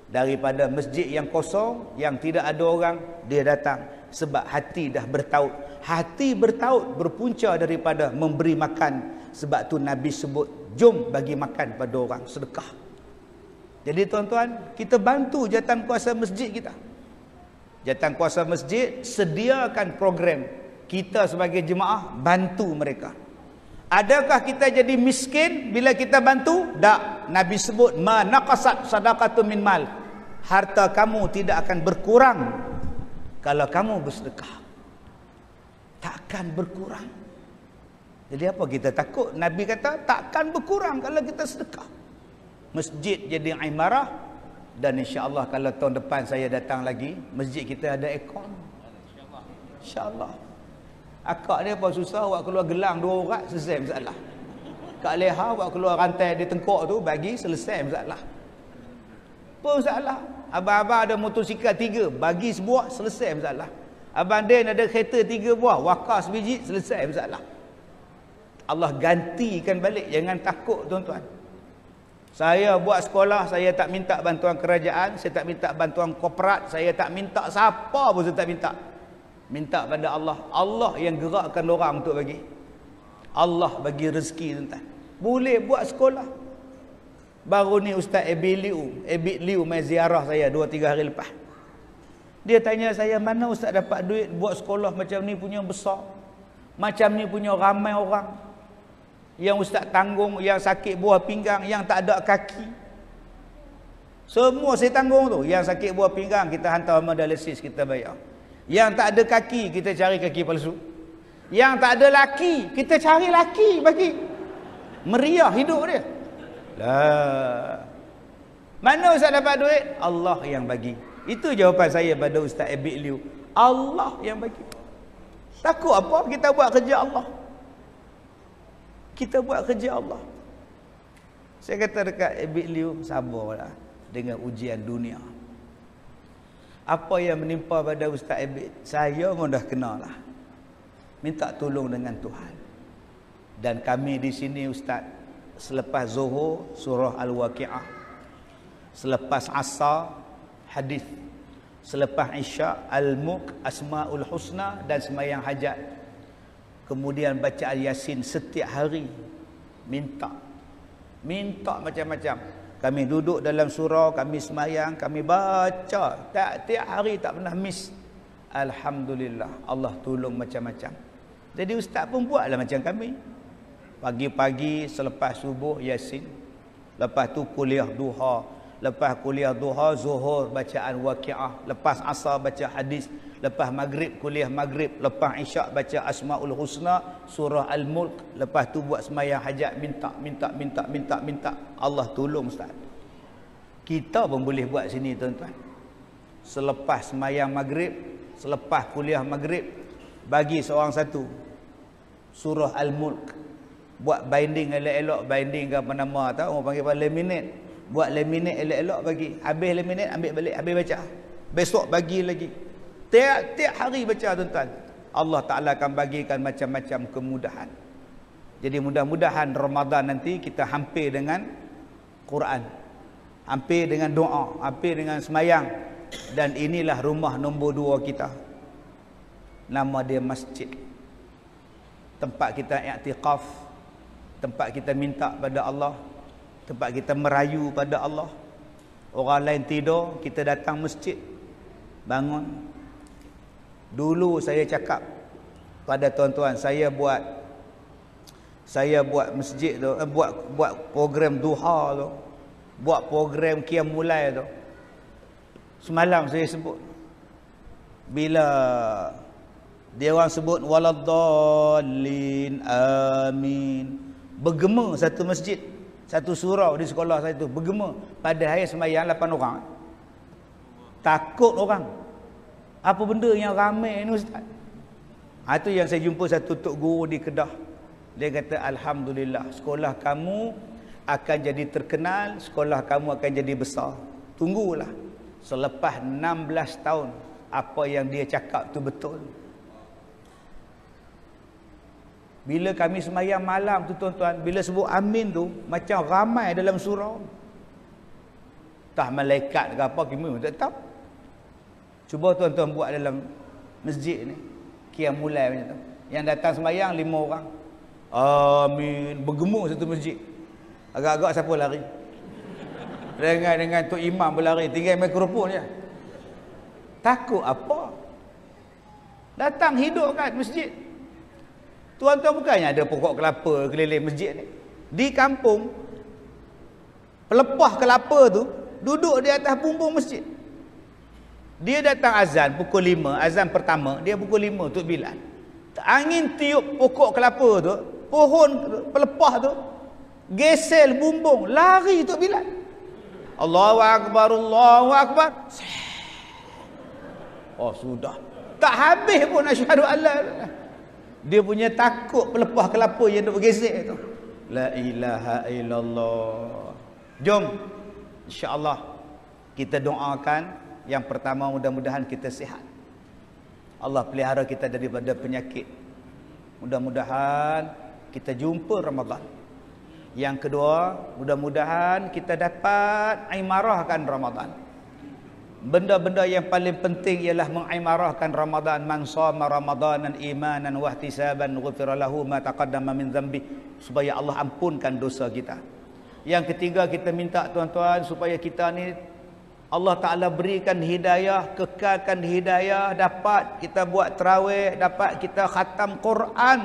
S3: Daripada masjid yang kosong, yang tidak ada orang, dia datang. Sebab hati dah bertaut. Hati bertaut berpunca daripada memberi makan. Sebab tu Nabi sebut, jom bagi makan pada orang, sedekah. Jadi tuan-tuan, kita bantu jawatan kuasa masjid kita. Jawatan kuasa masjid sediakan program kita sebagai jemaah bantu mereka. Adakah kita jadi miskin bila kita bantu? Tak. Nabi sebut ma naqasat sadaqatun min mal. Harta kamu tidak akan berkurang kalau kamu bersedekah. Takkan berkurang. Jadi apa kita takut? Nabi kata takkan berkurang kalau kita sedekah. Masjid jadi imarah, dan insya-Allah kalau tahun depan saya datang lagi, masjid kita ada aircon. Insya-Allah. Akak dia apa susah buat keluar gelang 2 orang selesai masalah. Kak Leha buat keluar rantai di tengkok tu bagi selesai masalah. Apa masalah? Abang-abang ada motosikal 3 bagi sebuah selesai masalah. Abang Din ada kereta 3 buah wakar sebiji selesai masalah. Allah gantikan balik, jangan takut tuan-tuan. Saya buat sekolah, saya tak minta bantuan kerajaan, saya tak minta bantuan korporat, saya tak minta siapa pun, saya tak minta. Minta pada Allah. Allah yang gerakkan orang untuk bagi. Allah bagi rezeki tuan-tuan. Boleh buat sekolah. Baru ni Ustaz Ebit Liu mai ziarah saya 2-3 hari lepas. Dia tanya saya, mana Ustaz dapat duit buat sekolah macam ni punya besar, macam ni punya ramai orang, yang Ustaz tanggung, yang sakit buah pinggang, yang tak ada kaki, semua saya tanggung tu. Yang sakit buah pinggang kita hantar dialisis, kita bayar. Yang tak ada kaki kita cari kaki palsu. Yang tak ada laki kita cari laki bagi. Meriah hidup dia. Lah. Mana Ustaz dapat duit? Allah yang bagi. Itu jawapan saya pada Ustaz Ebit Liu. Allah yang bagi. Takut apa? Kita buat kerja Allah. Kita buat kerja Allah. Saya kata dekat Ebit Liu, sabarlah dengan ujian dunia. Apa yang menimpa pada Ustaz Ebit, saya pun dah kenal lah. Minta tolong dengan Tuhan. Dan kami di sini Ustaz, selepas Zuhur surah Al-Waqi'ah, selepas Asar hadis, selepas Isya Al-Mulk, Asmaul Husna dan sembahyang hajat. Kemudian baca Al-Yasin setiap hari. Minta macam-macam. Kami duduk dalam surau, kami sembahyang, kami baca. Tiap hari tak pernah miss. Alhamdulillah, Allah tolong macam-macam. Jadi ustaz pun buatlah macam kami. Pagi-pagi selepas subuh Yasin. Lepas tu kuliah duha. Lepas kuliah duha Zuhur bacaan Waqi'ah. Lepas Asar baca hadis. Lepas Maghrib kuliah Maghrib. Lepas Isyak baca Asmaul Husna, surah Al-Mulk. Lepas tu buat sembahyang hajat, minta. Allah tolong ustaz. Kita pun boleh buat sini tuan-tuan. Selepas sembahyang Maghrib, selepas kuliah Maghrib, bagi seorang satu surah Al-Mulk. Buat binding elok-elok, binding ke apa nama tahu orang panggil apa, laminate. Buat laminate elok-elok bagi. Habis laminate ambil balik, habis baca. Besok bagi lagi. Tiap hari baca tuan-tuan. Allah Ta'ala akan bagikan macam-macam kemudahan. Jadi mudah-mudahan Ramadan nanti kita hampir dengan Quran, hampir dengan doa, hampir dengan semayang. Dan inilah rumah nombor 2 kita. Nama dia masjid. Tempat kita i'tikaf, tempat kita minta pada Allah, tempat kita merayu pada Allah. Orang lain tidur, kita datang masjid, bangun. Dulu saya cakap pada tuan-tuan, saya buat masjid tu, buat program duha tu, buat program qiyam mulai tu. Semalam saya sebut, bila dia orang sebut waladdallin amin, bergema satu masjid, satu surau di sekolah saya tu bergema pada hari sembahyang 8 orang. Takut orang. Apa benda yang ramai ni ustaz? Itu yang saya jumpa satu tok guru di Kedah. Dia kata alhamdulillah, sekolah kamu akan jadi terkenal, sekolah kamu akan jadi besar. Tunggulah. Selepas 16 tahun apa yang dia cakap tu betul. Bila kami sembahyang malam tu tuan-tuan, bila sebut amin tu macam ramai dalam surau. Tah malaikat ke apa kimi tak tahu. Cuba tuan-tuan buat dalam masjid ni, qiyam mulai macam tu. Yang datang sembahyang 5 orang. Amin, bergema satu masjid. Agak-agak siapa lari? Dengan Tok Imam berlari, tinggal mikrofon je. Takut apa? Datang hidup kat masjid. Tuan-tuan, bukannya ada pokok kelapa keliling masjid ni. Di kampung, pelepah kelapa tu duduk di atas bumbung masjid. Dia datang azan pukul 5, azan pertama, dia pukul 5 Tok Bilal. Angin tiup pokok kelapa tu, pohon pelepah tu, gesel bumbung, lari Tok Bilal. Allahu Akbar, Allahu Akbar. Oh, sudah. Tak habis pun asyhadu alla. Dia punya takut pelepah kelapa yang duk bergesek tu. La ilaha illallah. Jom, insya-Allah kita doakan yang pertama, mudah-mudahan kita sihat. Allah pelihara kita daripada penyakit. Mudah-mudahan kita jumpa Ramadan. Yang kedua, mudah-mudahan kita dapat aimarahkan Ramadan. Benda-benda yang paling penting ialah mengimarahkan Ramadan. Man shama Ramadanan imanan wa ihtisaban ghufira lahu ma taqaddama min dhanbi, supaya Allah ampunkan dosa kita. Yang ketiga, kita minta tuan-tuan supaya kita ni Allah Ta'ala berikan hidayah, kekalkan hidayah, dapat kita buat tarawih, dapat kita khatam Quran.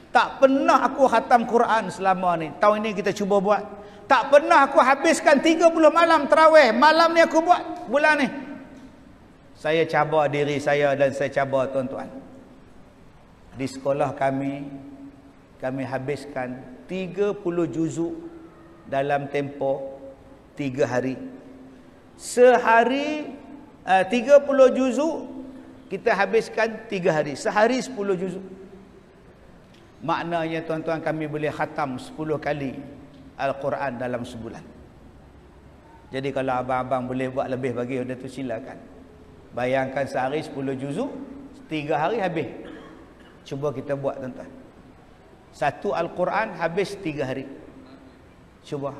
S3: Tak pernah aku khatam Quran selama ni. Tahun ini kita cuba buat. Tak pernah aku habiskan 30 malam tarawih. Malam ni aku buat bulan ni. Saya cabar diri saya dan saya cabar tuan-tuan. Di sekolah kami habiskan 30 juzuk dalam tempoh 3 hari. Sehari 30 juzuk kita habiskan 3 hari. Sehari 10 juzuk. Maknanya tuan-tuan, kami boleh khatam 10 kali Al-Quran dalam sebulan. Jadi kalau abang-abang boleh buat lebih bagi sudah tu silakan. Bayangkan sehari 10 juzuk, 3 hari habis. Cuba kita buat tuan-tuan. Satu Al-Quran habis 3 hari. Cuba.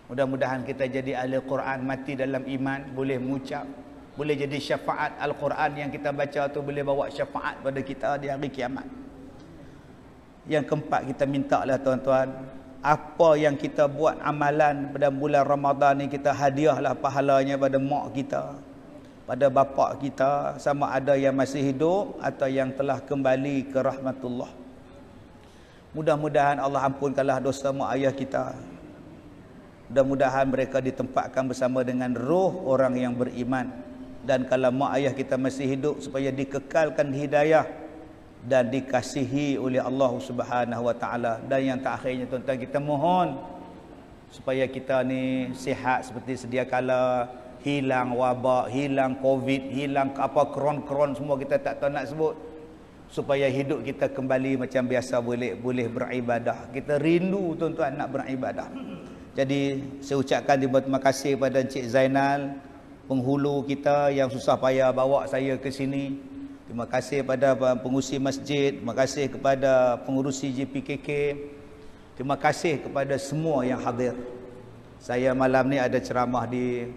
S3: Mudah-mudahan kita jadi ahli Quran, mati dalam iman, boleh mengucap, boleh jadi syafaat Al-Quran yang kita baca tu boleh bawa syafaat pada kita di hari kiamat. Yang keempat, kita minta lah tuan-tuan, apa yang kita buat amalan pada bulan Ramadan ni, kita hadiahlah pahalanya pada mak kita, pada bapa kita, sama ada yang masih hidup atau yang telah kembali ke rahmatullah. Mudah-mudahan Allah ampunkanlah dosa mak ayah kita. Mudah-mudahan mereka ditempatkan bersama dengan roh orang yang beriman. Dan kalau mak ayah kita masih hidup, supaya dikekalkan hidayah dan dikasihi oleh Allah Subhanahu wa taala. Dan yang terakhirnya tuan-tuan, kita mohon supaya kita ni sihat seperti sedia kala, hilang wabak, hilang covid, hilang apa kron-kron semua kita tak tahu nak sebut, supaya hidup kita kembali macam biasa, boleh beribadah. Kita rindu tuan-tuan nak beribadah. Jadi saya ucapkan terima kasih kepada Encik Zainal, penghulu kita yang susah payah bawa saya ke sini. Terima kasih kepada pengurusi masjid, terima kasih kepada pengurusi JPKK, terima kasih kepada semua yang hadir. Saya malam ni ada ceramah di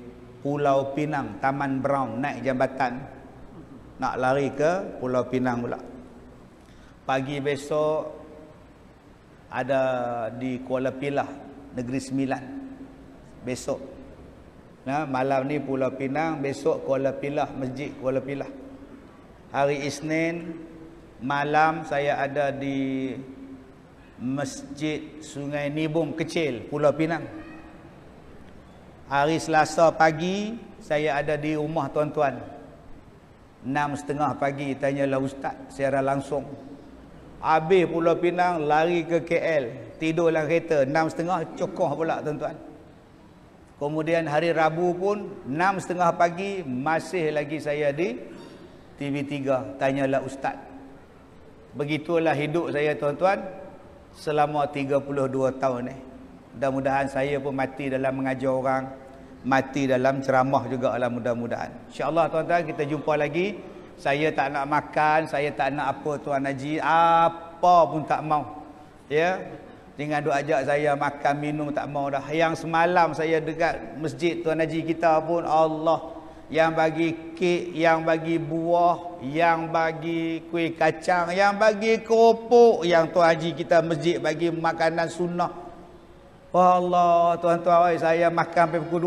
S3: Pulau Pinang, Taman Brown, naik jambatan nak lari ke Pulau Pinang pula. Pagi besok ada di Kuala Pilah, Negeri Sembilan. Besok. Nah, malam ni Pulau Pinang, besok Kuala Pilah, Masjid Kuala Pilah. Hari Isnin malam saya ada di Masjid Sungai Nibung Kecil, Pulau Pinang. Hari Selasa pagi saya ada di rumah tuan-tuan. 6:30 pagi tanyalah ustaz secara langsung. Habis Pulau Pinang lari ke KL, tidur dalam kereta. 6:30 cokoh pula tuan-tuan. Kemudian hari Rabu pun 6:30 pagi masih lagi saya di TV3, tanyalah ustaz. Begitulah hidup saya tuan-tuan selama 32 tahun ni. Mudah-mudahan saya pun mati dalam mengajar orang, mati dalam ceramah juga lah mudah-mudahan. InsyaAllah tuan-tuan, kita jumpa lagi. Saya tak nak makan, saya tak nak apa Tuan Haji, apa pun tak mau. Ya. Jangan duk ajak saya makan minum, tak mau dah. Yang semalam saya dekat masjid Tuan Haji kita pun, Allah, yang bagi kek, yang bagi buah, yang bagi kuih kacang, yang bagi keropok, yang Tuan Haji kita masjid bagi makanan sunnah. Allah, tuan-tuan, saya makan sampai pukul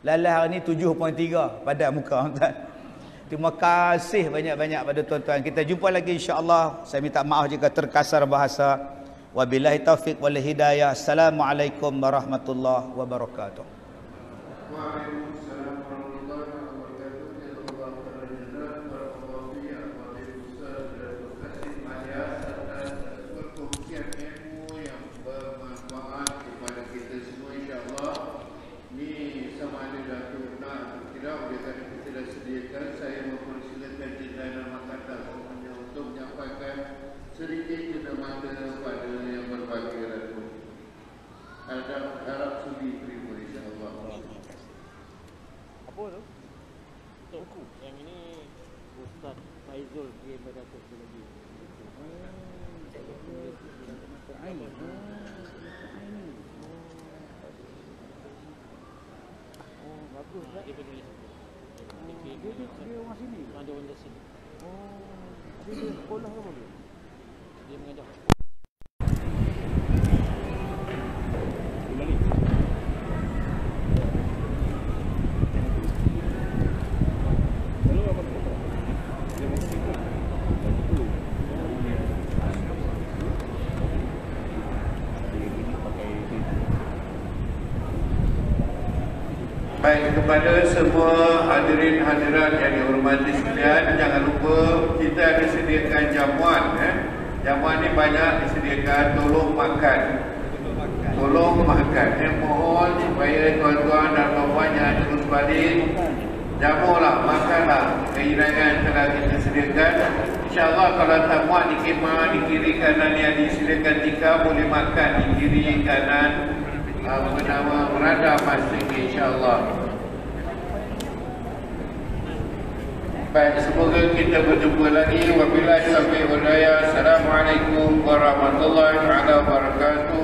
S3: 2. Lalah hari ni 7.3 pada muka tuan. Terima kasih banyak-banyak pada tuan-tuan. Kita jumpa lagi insya-Allah. Saya minta maaf jika terkasar bahasa. Wabillahi taufiq wal hidayah. Assalamualaikum warahmatullahi wabarakatuh.
S4: Waalaikumsalam warahmatullahi wabarakatuh. Jazakallahu khairan. Barakallahu fi ahwali Ustaz dan Ustaz Maya atas perkongsian ilmu yang bermanfaat kepada kita semua insya-Allah. Ni sama ada Datuk nak atau tidak, oleh kerana kita dah sediakan, saya mempersilakan Jenderal Makata semuanya untuk menyampaikan sedikit jenamata pada yang berbahagia Datuk. Harap sudi terima insya-Allah.
S1: Apa tu? Tengku. Yang ini Ustaz Faizul dia berdatuk lagi. Oh, bagus tak? Dia penulis. Dia orang sini. Ada orang dari sini. Oh, dia sekolah ke apa? Dia mengajar.
S4: Baik, kepada semua hadirin hadirat yang dihormati sekalian, jangan lupa kita ada sediakan jamuan. Jamuan ni banyak disediakan, tolong makan. Tolong makan. Mohon supaya tuan-tuan dan puan-puan jangan terus balik. Jamulah, makanlah keirangan telah kita sediakan. InsyaAllah kalau tak muat di kemah, di kiri kanan yang disediakan tikar, boleh makan di kiri kanan bernama berada masing-masing insya-Allah. Baik, semoga kita berjumpa lagi. Wabillahi taufiq wal hidayah. Assalamualaikum warahmatullahi wabarakatuh.